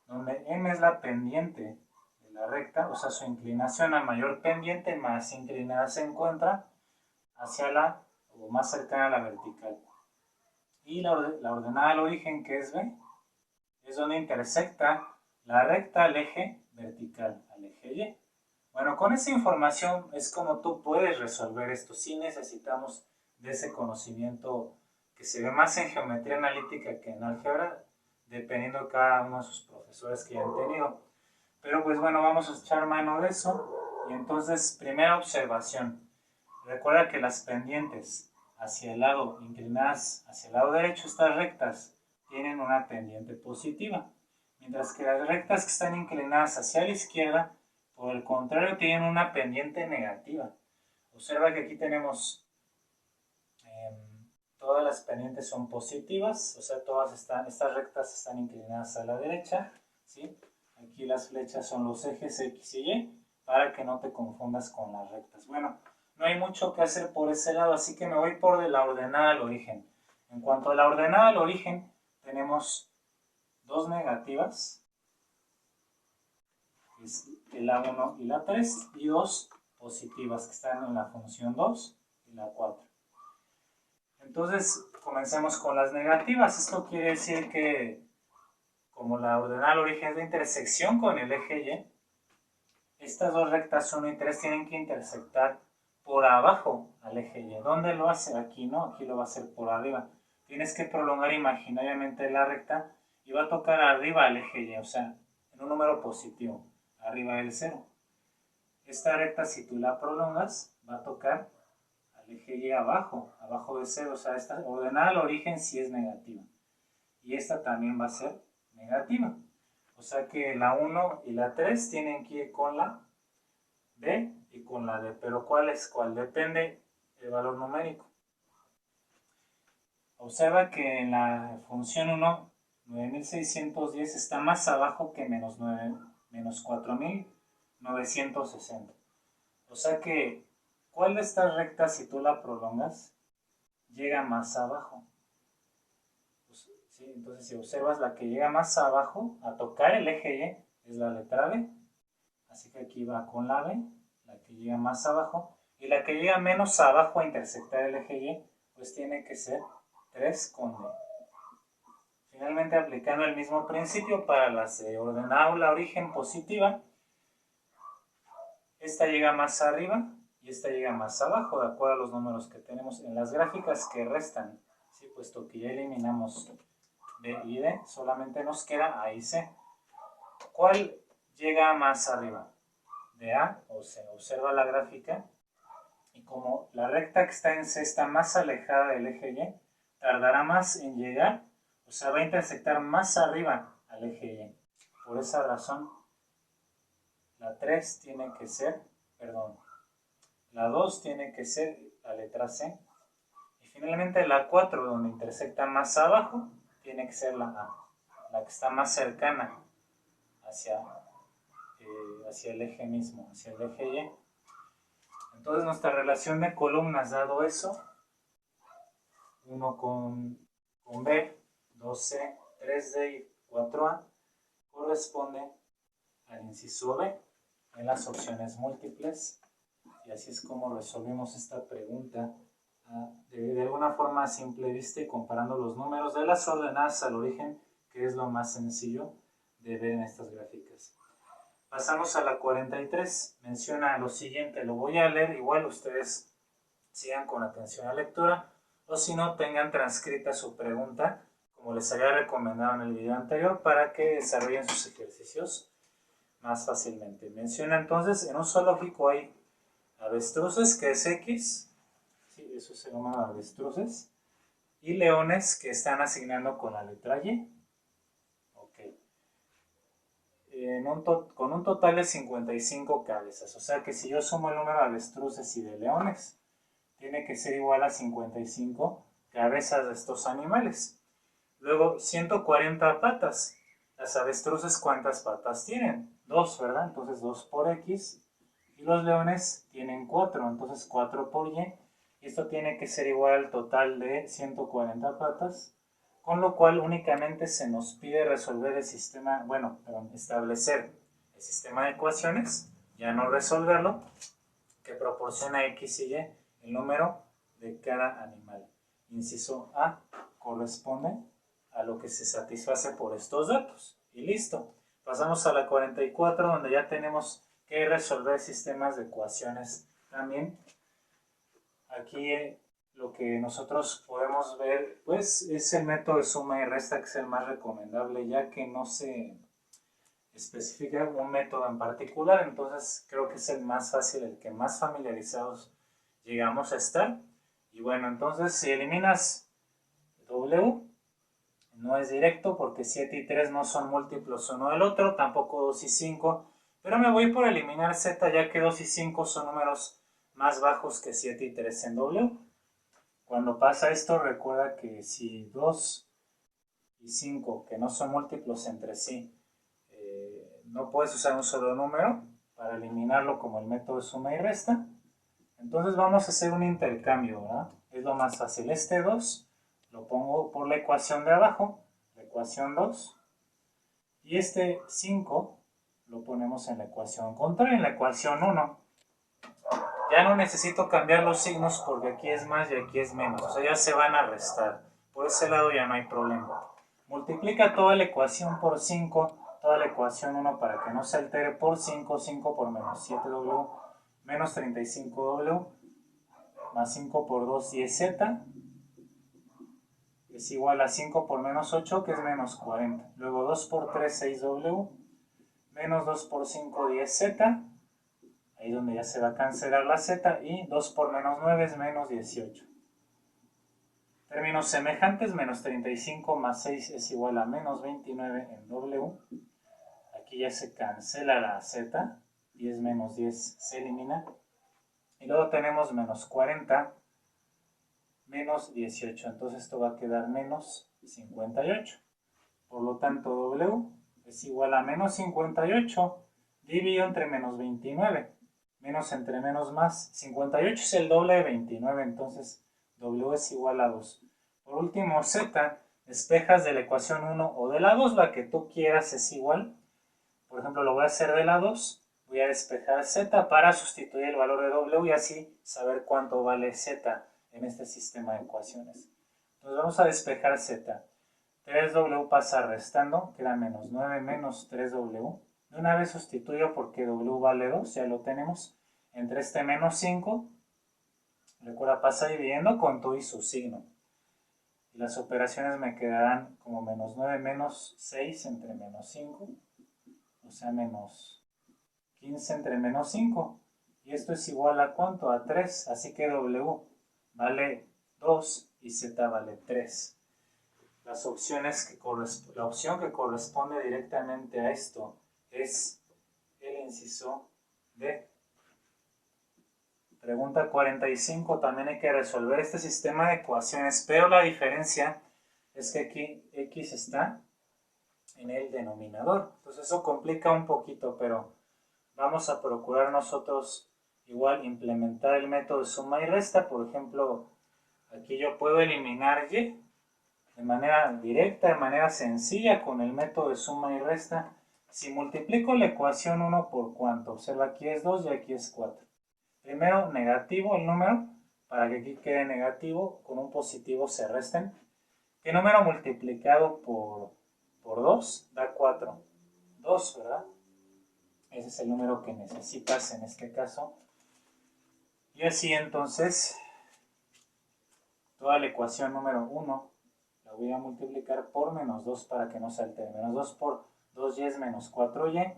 donde m es la pendiente de la recta, o sea, su inclinación a mayor pendiente, más inclinada se encuentra hacia la, o más cercana a la vertical. Y la ordenada al origen, que es B, es donde intersecta la recta al eje vertical, al eje Y. Bueno, con esa información es como tú puedes resolver esto. Sí necesitamos de ese conocimiento que se ve más en geometría analítica que en álgebra, dependiendo de cada uno de sus profesores que hayan tenido. Pero pues bueno, vamos a echar mano de eso. Y entonces, primera observación. Recuerda que las pendientes hacia el lado, inclinadas hacia el lado derecho, estas rectas, tienen una pendiente positiva. Mientras que las rectas que están inclinadas hacia la izquierda, por el contrario, tienen una pendiente negativa. Observa que aquí tenemos todas las pendientes son positivas, o sea, estas rectas están inclinadas a la derecha, ¿sí? Aquí las flechas son los ejes X y Y, para que no te confundas con las rectas. Bueno, no hay mucho que hacer por ese lado, así que me voy por la ordenada al origen. En cuanto a la ordenada al origen, tenemos dos negativas, que es la 1 y la 3, y dos positivas que están en la función 2 y la 4. Entonces, comencemos con las negativas. Esto quiere decir que, como la ordenada al origen es la intersección con el eje Y, estas dos rectas 1 y 3 tienen que intersectar por abajo al eje Y. ¿Dónde lo hace? Aquí, ¿no? Aquí lo va a hacer por arriba. tienes que prolongar imaginariamente la recta y va a tocar arriba al eje Y, o sea, en un número positivo, arriba del 0. Esta recta, si tú la prolongas, va a tocar al eje Y abajo de 0, o sea, esta ordenada al origen sí es negativa. Y esta también va a ser negativa. O sea que la 1 y la 3 tienen que ir con la B y con la D. Pero ¿cuál es cuál? Depende del valor numérico. Observa que en la función 1, 9610 está más abajo que menos 4960. O sea que, ¿cuál de estas rectas, si tú la prolongas, llega más abajo? Pues, ¿sí? Entonces, si observas, la que llega más abajo a tocar el eje Y es la letra B. Así que aquí va con la B, la que llega más abajo. Y la que llega menos abajo a intersectar el eje Y, pues tiene que ser 3 con D. Finalmente, aplicando el mismo principio para las de ordenada la origen positiva, esta llega más arriba y esta llega más abajo, de acuerdo a los números que tenemos en las gráficas que restan. ¿Sí? Puesto que ya eliminamos B y D, solamente nos queda A y C. ¿Cuál llega más arriba? De A o C. Observa la gráfica y como la recta que está en C está más alejada del eje Y, tardará más en llegar, o sea, va a intersectar más arriba al eje Y. Por esa razón, la 3 tiene que ser, la 2 tiene que ser la letra C. Y finalmente la 4, donde intersecta más abajo, tiene que ser la A, la que está más cercana hacia el eje mismo, hacia el eje Y. Entonces nuestra relación de columnas, dado eso, 1 con B, 2C, 3D y 4A, corresponde al inciso B en las opciones múltiples. Y así es como resolvimos esta pregunta de alguna forma a simple vista y comparando los números de las ordenadas al origen, que es lo más sencillo de ver en estas gráficas. Pasamos a la 43, menciona lo siguiente, lo voy a leer, igual ustedes sigan con atención a la lectura, o si no, tengan transcrita su pregunta, como les había recomendado en el video anterior, para que desarrollen sus ejercicios más fácilmente. Menciona entonces, en un zoológico hay avestruces, que es X, sí, eso se llama avestruces, y leones que están asignando con la letra Y. Con un total de 55 cabezas, o sea que si yo sumo el número de avestruces y de leones, tiene que ser igual a 55 cabezas de estos animales. Luego, 140 patas. Las avestruces, ¿cuántas patas tienen? 2, ¿verdad? Entonces 2 por X. Y los leones tienen 4, entonces 4 por Y. Y esto tiene que ser igual al total de 140 patas. Con lo cual únicamente se nos pide resolver el sistema, establecer el sistema de ecuaciones, ya no resolverlo, que proporciona X y Y el número de cada animal. Inciso A corresponde a lo que se satisface por estos datos. Y listo. Pasamos a la 44, donde ya tenemos que resolver sistemas de ecuaciones también. Aquí lo que nosotros podemos ver, pues, es el método de suma y resta, que es el más recomendable, ya que no se especifica un método en particular, entonces creo que es el más fácil, el que más familiarizados llegamos a estar. Y bueno, entonces si eliminas W, no es directo porque 7 y 3 no son múltiplos uno del otro, tampoco 2 y 5, pero me voy por eliminar Z, ya que 2 y 5 son números más bajos que 7 y 3 en W. Cuando pasa esto, recuerda que si 2 y 5, que no son múltiplos entre sí, no puedes usar un solo número para eliminarlo como el método de suma y resta. Entonces vamos a hacer un intercambio, ¿verdad? Es lo más fácil. Este 2 lo pongo por la ecuación de abajo, la ecuación 2. Y este 5 lo ponemos en la ecuación contraria, en la ecuación 1. Ya no necesito cambiar los signos porque aquí es más y aquí es menos. O sea, ya se van a restar. Por ese lado ya no hay problema. Multiplica toda la ecuación por 5, toda la ecuación 1 para que no se altere por 5, 5 por menos 7W, menos 35W, más 5 por 2, 10Z. es igual a 5 por menos 8, que es menos 40. Luego 2 por 3, 6W, menos 2 por 5, 10Z, ahí donde ya se va a cancelar la Z, y 2 por menos 9 es menos 18. Términos semejantes, menos 35 más 6 es igual a menos 29 en W. Aquí ya se cancela la Z, 10 menos 10 se elimina. Y luego tenemos menos 40 menos 18, entonces esto va a quedar menos 58. Por lo tanto, W es igual a menos 58 dividido entre menos 29. Menos entre menos más. 58 es el doble de 29, entonces W es igual a 2. Por último, Z, despejas de la ecuación 1 o de la 2, la que tú quieras es igual. Por ejemplo, lo voy a hacer de la 2. Voy a despejar Z para sustituir el valor de W y así saber cuánto vale Z en este sistema de ecuaciones. Entonces vamos a despejar Z. 3W pasa restando, queda menos 9 menos 3W. De una vez sustituyo porque W vale 2, ya lo tenemos. Entre este menos 5, recuerda, pasa dividiendo con tu y su signo. Y las operaciones me quedarán como menos 9 menos 6 entre menos 5, o sea menos 15 entre menos 5. Y esto es igual a ¿cuánto? A 3, así que W vale 2 y Z vale 3. Las opciones la opción que corresponde directamente a esto es el inciso D. Pregunta 45, también hay que resolver este sistema de ecuaciones, pero la diferencia es que aquí X está en el denominador. Entonces eso complica un poquito, pero vamos a procurar nosotros igual implementar el método de suma y resta. Por ejemplo, aquí yo puedo eliminar Y de manera directa, de manera sencilla, con el método de suma y resta. Si multiplico la ecuación 1 por cuánto, observa, aquí es 2 y aquí es 4. Primero, negativo el número, para que aquí quede negativo, con un positivo se resten. ¿Qué número multiplicado por 2 da 4? 2, ¿verdad? Ese es el número que necesitas en este caso. Y así entonces, toda la ecuación número 1 la voy a multiplicar por menos 2 para que no se altere. Menos 2 por 2y es menos 4y.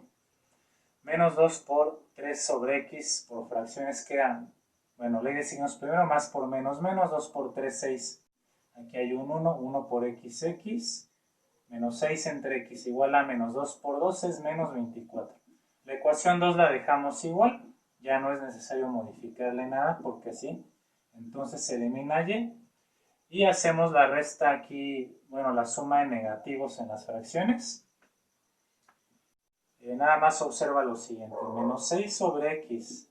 Menos 2 por 3 sobre x por fracciones quedan, bueno, ley de signos primero, más por menos, 2 por 3, 6. Aquí hay un 1, 1 por x, menos 6 entre x igual a menos 2 por 2 es menos 24. La ecuación 2 la dejamos igual, ya no es necesario modificarle nada porque así. Entonces se elimina y hacemos la resta aquí, bueno, la suma de negativos en las fracciones. Nada más observa lo siguiente, menos 6 sobre x,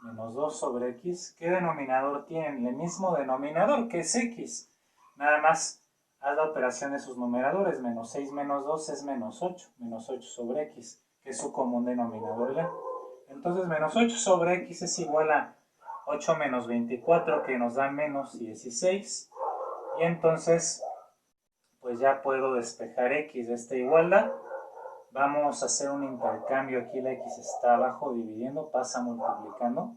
menos 2 sobre x, ¿qué denominador tienen? El mismo denominador, que es x. Nada más haz la operación de sus numeradores, menos 6 menos 2 es menos 8 sobre x, que es su común denominador ya. Entonces menos 8 sobre x es igual a 8 menos 24, que nos da menos 16. Y entonces, pues ya puedo despejar x de esta igualdad. Vamos a hacer un intercambio, aquí la x está abajo dividiendo, pasa multiplicando.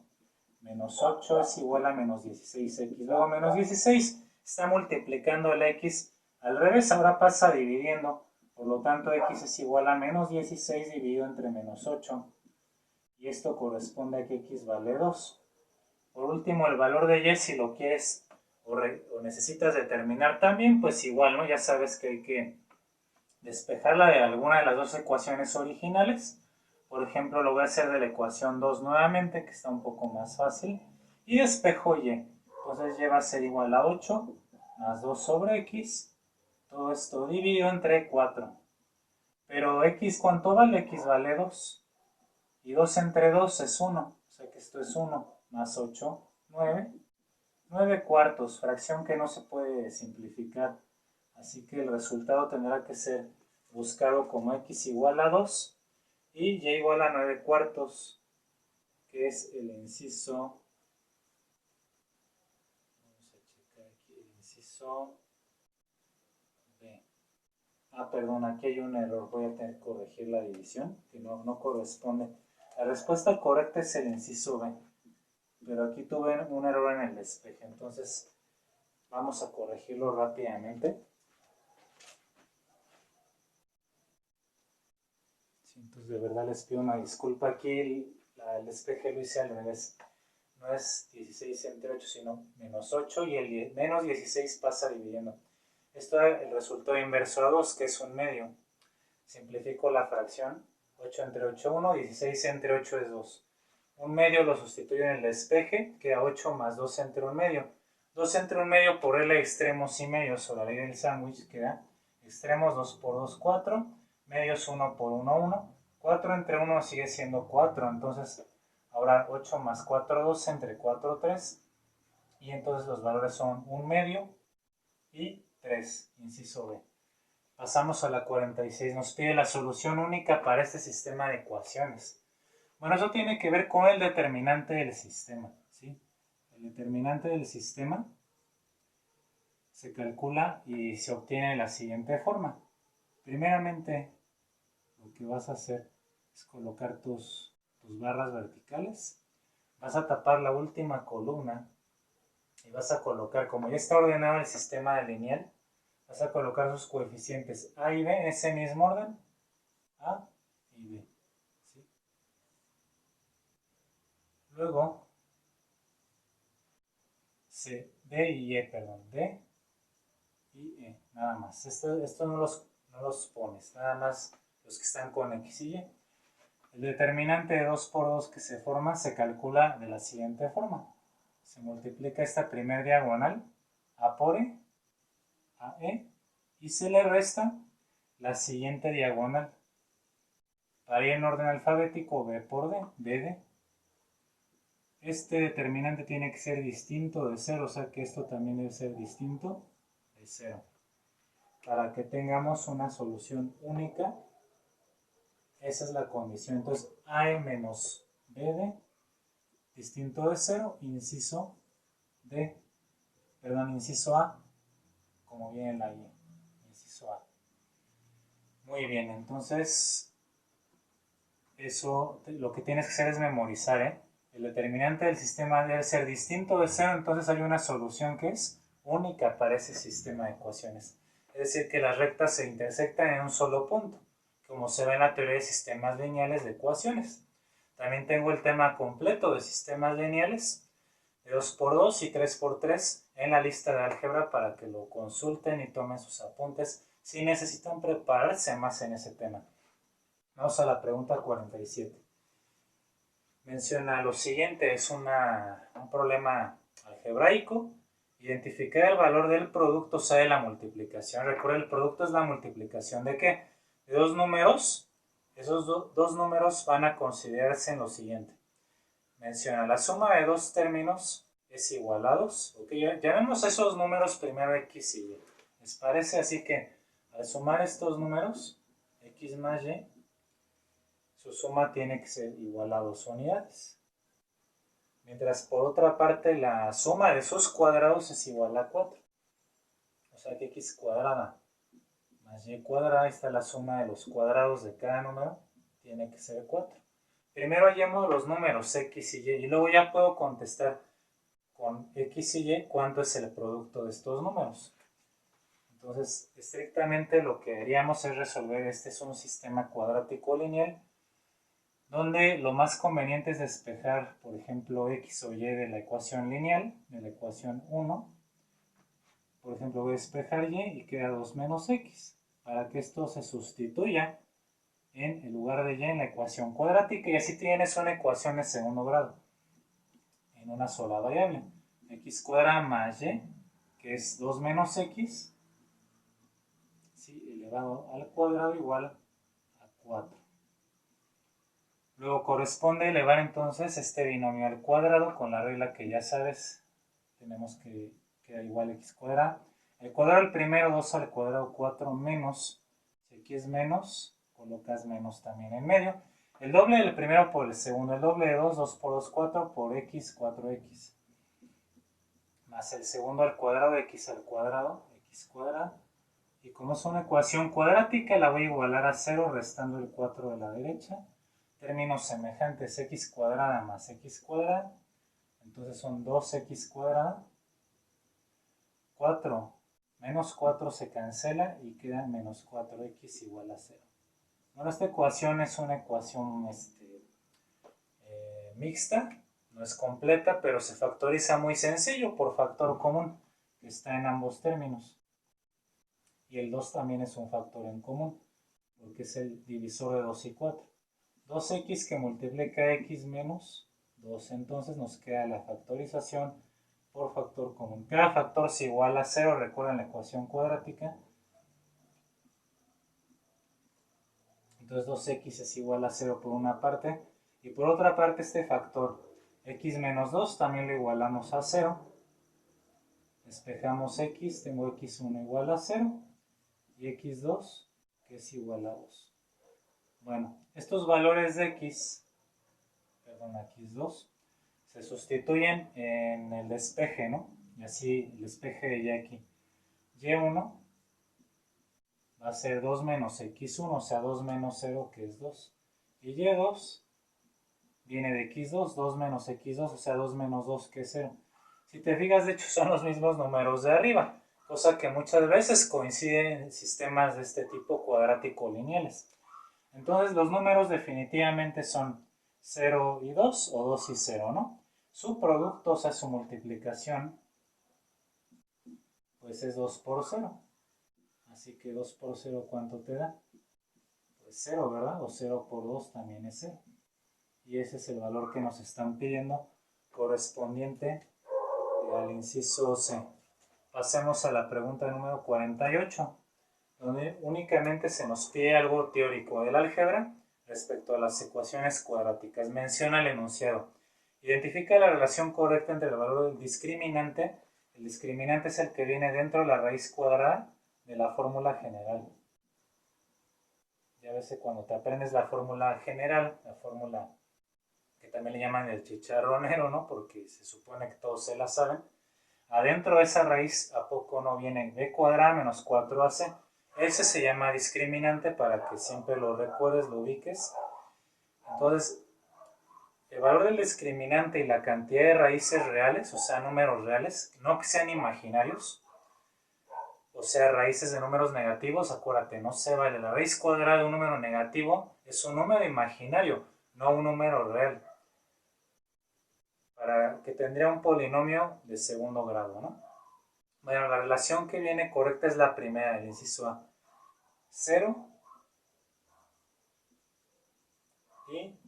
Menos 8 es igual a menos 16x. Luego menos 16 está multiplicando el x al revés, ahora pasa dividiendo. Por lo tanto, x es igual a menos 16 dividido entre menos 8. Y esto corresponde a que x vale 2. Por último, el valor de y, si lo quieres o necesitas determinar también, pues igual, ¿no? Ya sabes que hay que despejarla de alguna de las dos ecuaciones originales. Por ejemplo, lo voy a hacer de la ecuación 2 nuevamente, que está un poco más fácil. Y despejo y. Entonces y va a ser igual a 8 más 2 sobre x. Todo esto dividido entre 4. Pero x, ¿cuánto vale? X vale 2. Y 2 entre 2 es 1. O sea que esto es 1 más 8, 9. 9 cuartos, fracción que no se puede simplificar. Así que el resultado tendrá que ser buscado como x igual a 2 y y igual a 9 cuartos, que es el inciso, vamos a checar aquí, el inciso B. Perdón, aquí hay un error, voy a tener que corregir la división, que no corresponde. La respuesta correcta es el inciso B, pero aquí tuve un error en el despeje, entonces vamos a corregirlo rápidamente. pues de verdad les pido una disculpa. Aquí el despeje lo hice al revés. No es 16 entre 8, sino menos 8 y el menos 16 pasa dividiendo. Esto es el resultado inverso a 2, que es un medio. Simplifico la fracción. 8 entre 8 1, 16 entre 8 es 2. Un medio lo sustituyo en el despeje, queda 8 más 2 entre un medio. 2 entre un medio por regla de extremos y medios, o la ley del sándwich, queda extremos 2 por 2, 4, medios 1 por 1, 1. 4 entre 1 sigue siendo 4, entonces ahora 8 más 4, 2 entre 4, 3. Y entonces los valores son 1 medio y 3, inciso B. Pasamos a la 46, nos pide la solución única para este sistema de ecuaciones. Bueno, eso tiene que ver con el determinante del sistema, ¿sí? El determinante del sistema se calcula y se obtiene de la siguiente forma. Primeramente, lo que vas a hacer es colocar tus barras verticales. Vas a tapar la última columna y vas a colocar, como ya está ordenado el sistema de lineal, vas a colocar sus coeficientes A y B en ese mismo orden, A y B. ¿Sí? Luego, D y E, nada más. Esto no los pones, nada más los que están con X y Y. El determinante de 2 por 2 que se forma se calcula de la siguiente forma. Se multiplica esta primer diagonal, A por E, AE, y se le resta la siguiente diagonal. Para ir en orden alfabético, B por D, BD. Este determinante tiene que ser distinto de 0, o sea que esto también debe ser distinto de 0. Para que tengamos una solución única, esa es la condición. Entonces, AE menos BD, distinto de 0, inciso A, como viene en la Y, inciso A. Muy bien, entonces, eso lo que tienes que hacer es memorizar, ¿eh? El determinante del sistema debe ser distinto de 0, entonces hay una solución que es única para ese sistema de ecuaciones. Es decir, que las rectas se intersectan en un solo punto, como se ve en la teoría de sistemas lineales de ecuaciones. También tengo el tema completo de sistemas lineales, de 2 por 2 y 3 por 3 en la lista de álgebra para que lo consulten y tomen sus apuntes si necesitan prepararse más en ese tema. Vamos a la pregunta 47. Menciona lo siguiente, es un problema algebraico. Identificar el valor del producto sea de la multiplicación. Recuerda, el producto es la multiplicación ¿de qué? De dos números. Esos dos números van a considerarse en lo siguiente. Menciona la suma de dos términos es igual a 2. Okay, ya vemos esos números primero X y Y. ¿Les parece? Así que al sumar estos números, X más Y, su suma tiene que ser igual a 2 unidades. Mientras por otra parte la suma de sus cuadrados es igual a 4. O sea que X cuadrada más Y cuadrada, está la suma de los cuadrados de cada número, tiene que ser 4. Primero hallemos los números X y Y y luego ya puedo contestar con X y Y cuánto es el producto de estos números. Entonces, estrictamente lo que haríamos es resolver, este es un sistema cuadrático lineal, donde lo más conveniente es despejar, por ejemplo, X o Y de la ecuación lineal, de la ecuación 1. Por ejemplo, voy a despejar Y y queda 2 menos X, para que esto se sustituya en el lugar de Y en la ecuación cuadrática, y así tienes una ecuación de segundo grado, en una sola variable. X cuadrada más Y, que es 2 menos X, ¿sí?, elevado al cuadrado igual a 4. Luego corresponde elevar entonces este binomio al cuadrado con la regla que ya sabes. Tenemos que quedar igual a X cuadrada. El cuadrado del primero, 2 al cuadrado, 4 menos. Si aquí es menos, colocas menos también en medio. El doble del primero por el segundo. El doble de 2, 2 por 2, 4 por X, 4X. Más el segundo al cuadrado, X al cuadrado, X cuadrada. Y como es una ecuación cuadrática, la voy a igualar a 0 restando el 4 de la derecha. Términos semejantes, X cuadrada más X cuadrada. Entonces son 2X cuadrada. 4 menos 4 se cancela y queda menos 4X igual a 0. Bueno, esta ecuación es una ecuación mixta, no es completa, pero se factoriza muy sencillo por factor común, que está en ambos términos. Y el 2 también es un factor en común, porque es el divisor de 2 y 4. 2x que multiplica x menos 2, entonces nos queda la factorización por factor común. Cada factor es igual a 0, recuerden la ecuación cuadrática. Entonces 2x es igual a 0 por una parte. Y por otra parte este factor x menos 2 también lo igualamos a 0. Despejamos x, tengo x1 igual a 0 y x2 que es igual a 2. Bueno, estos valores de x, perdón, x2, se sustituyen en el despeje, ¿no? Y así el despeje de y aquí. Y1 va a ser 2 menos x1, o sea 2 menos 0 que es 2. Y y2 viene de x2, 2 menos x2, o sea 2 menos 2 que es 0. Si te fijas, de hecho son los mismos números de arriba, cosa que muchas veces coinciden en sistemas de este tipo cuadrático lineales. Entonces los números definitivamente son 0 y 2 o 2 y 0, ¿no? Su producto, o sea su multiplicación, pues es 2 por 0. Así que 2 por 0, ¿cuánto te da? Pues 0, ¿verdad? O 0 por 2 también es 0. Y ese es el valor que nos están pidiendo correspondiente al inciso C. Pasemos a la pregunta número 48, donde únicamente se nos pide algo teórico del álgebra respecto a las ecuaciones cuadráticas. Menciona el enunciado. Identifica la relación correcta entre el valor del discriminante. El discriminante es el que viene dentro de la raíz cuadrada de la fórmula general. Ya ves que cuando te aprendes la fórmula general, la fórmula que también le llaman el chicharronero, ¿no? Porque se supone que todos se la saben. Adentro de esa raíz, ¿a poco no viene b cuadrada menos 4ac? Ese se llama discriminante para que siempre lo recuerdes, lo ubiques. Entonces, el valor del discriminante y la cantidad de raíces reales, o sea, números reales, no que sean imaginarios, o sea, raíces de números negativos, acuérdate, no se vale. La raíz cuadrada de un número negativo es un número imaginario, no un número real. Para que tendría un polinomio de segundo grado, ¿no? Bueno, la relación que viene correcta es la primera, el inciso A. 0 y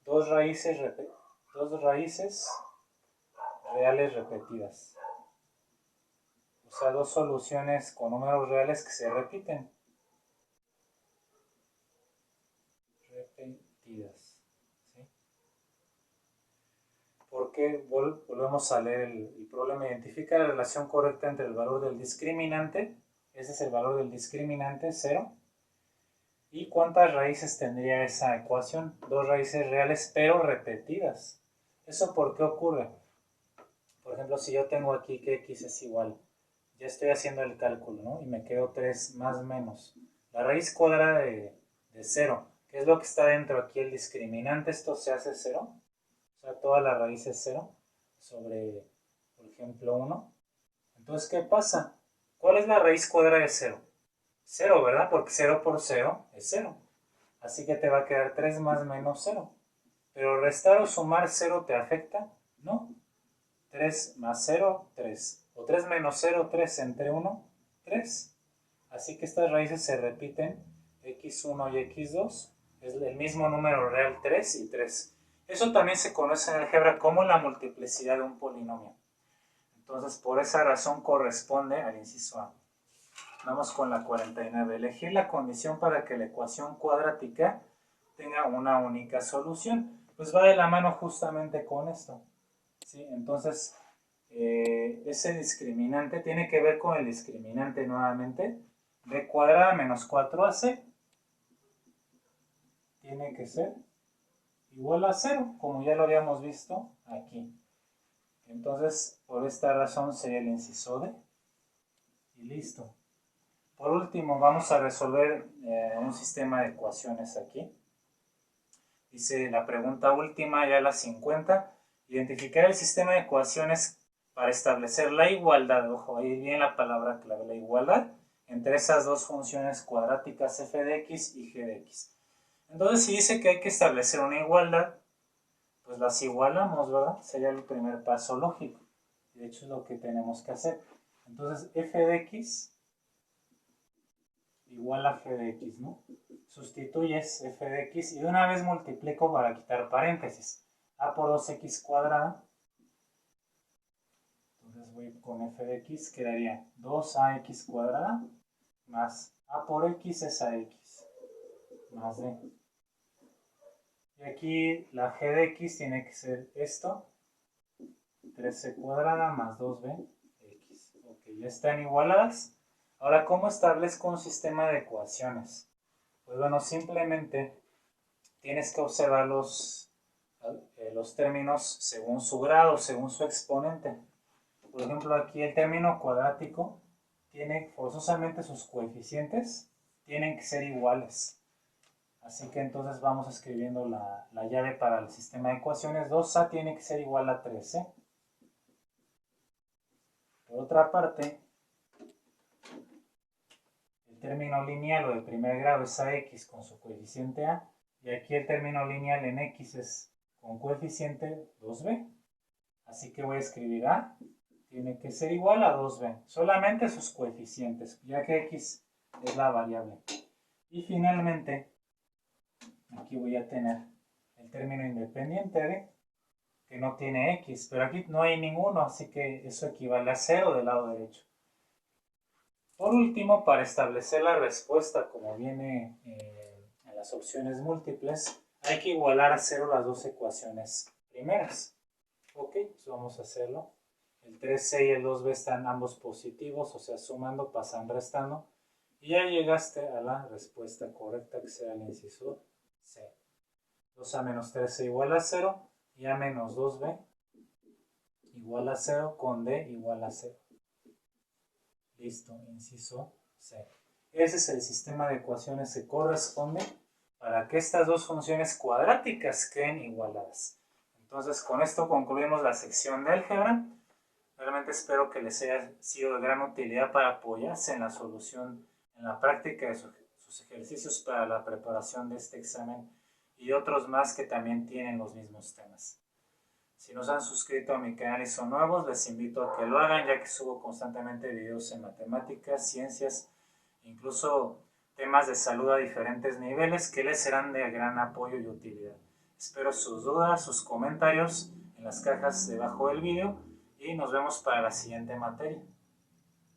dos raíces reales repetidas. O sea, dos soluciones con números reales que se repiten. Repetidas. ¿Sí? Porque volvemos a leer el problema. Identifica la relación correcta entre el valor del discriminante. Ese es el valor del discriminante, 0. ¿Y cuántas raíces tendría esa ecuación? Dos raíces reales, pero repetidas. ¿Eso por qué ocurre? Por ejemplo, si yo tengo aquí que x es igual, ya estoy haciendo el cálculo, ¿no? Y me quedo 3 más menos. La raíz cuadrada de 0, ¿qué es lo que está dentro aquí? El discriminante, esto se hace 0. O sea, toda la raíz es 0 sobre, por ejemplo, 1. Entonces, ¿qué pasa? ¿Cuál es la raíz cuadrada de 0? 0, ¿verdad? Porque 0 por 0 es 0. Así que te va a quedar 3 más menos 0. ¿Pero restar o sumar 0 te afecta? No. 3 más 0, 3. O 3 menos 0, 3 entre 1, 3. Así que estas raíces se repiten, x1 y x2. Es el mismo número real, 3 y 3. Eso también se conoce en álgebra como la multiplicidad de un polinomio. Entonces, por esa razón corresponde al inciso A. Vamos con la 49. Elegir la condición para que la ecuación cuadrática tenga una única solución. Pues va de la mano justamente con esto. ¿Sí? Entonces, ese discriminante tiene que ver con el discriminante nuevamente. B cuadrada menos 4ac tiene que ser igual a 0, como ya lo habíamos visto aquí. Entonces, por esta razón sería el inciso D. Y listo. Por último, vamos a resolver un sistema de ecuaciones aquí. Dice la pregunta última, ya la 50. Identificar el sistema de ecuaciones para establecer la igualdad, ojo, ahí viene la palabra clave, la igualdad entre esas dos funciones cuadráticas f de x y g de x. Entonces si dice que hay que establecer una igualdad, pues las igualamos, ¿verdad? Sería el primer paso lógico. De hecho es lo que tenemos que hacer. Entonces f de x igual a g de x, ¿no? Sustituyes f de x y de una vez multiplico para quitar paréntesis. A por 2x cuadrada. Entonces voy con f de x, quedaría 2ax cuadrada más a por x es ax más d. Y aquí la g de x tiene que ser esto, 13 cuadrada más 2b x. Ok, ya están igualadas. Ahora, ¿cómo establezco un sistema de ecuaciones? Pues bueno, simplemente tienes que observar los términos según su grado, según su exponente. Por ejemplo, aquí el término cuadrático tiene forzosamente sus coeficientes, tienen que ser iguales. Así que entonces vamos escribiendo la llave para el sistema de ecuaciones. 2a tiene que ser igual a 13. Por otra parte, el término lineal o de primer grado es ax con su coeficiente a. Y aquí el término lineal en x es con coeficiente 2b. Así que voy a escribir a tiene que ser igual a 2b. Solamente sus coeficientes, ya que x es la variable. Y finalmente, aquí voy a tener el término independiente de que no tiene x, pero aquí no hay ninguno, así que eso equivale a 0 del lado derecho. Por último, para establecer la respuesta como viene en las opciones múltiples, hay que igualar a 0 las dos ecuaciones primeras. Ok, pues vamos a hacerlo. El 3c y el 2b están ambos positivos, o sea, sumando, pasan, restando. Y ya llegaste a la respuesta correcta, que será el inciso C. 2a menos 13 igual a 0 y a menos 2b igual a 0 con d igual a 0. Listo, inciso C. Ese es el sistema de ecuaciones que corresponde para que estas dos funciones cuadráticas queden igualadas. Entonces, con esto concluimos la sección de álgebra. Realmente espero que les haya sido de gran utilidad para apoyarse en la solución, en la práctica de sus ejercicios para la preparación de este examen y otros más que también tienen los mismos temas. Si no se han suscrito a mi canal y son nuevos, les invito a que lo hagan, ya que subo constantemente videos en matemáticas, ciencias, incluso temas de salud a diferentes niveles que les serán de gran apoyo y utilidad. Espero sus dudas, sus comentarios en las cajas debajo del video y nos vemos para la siguiente materia.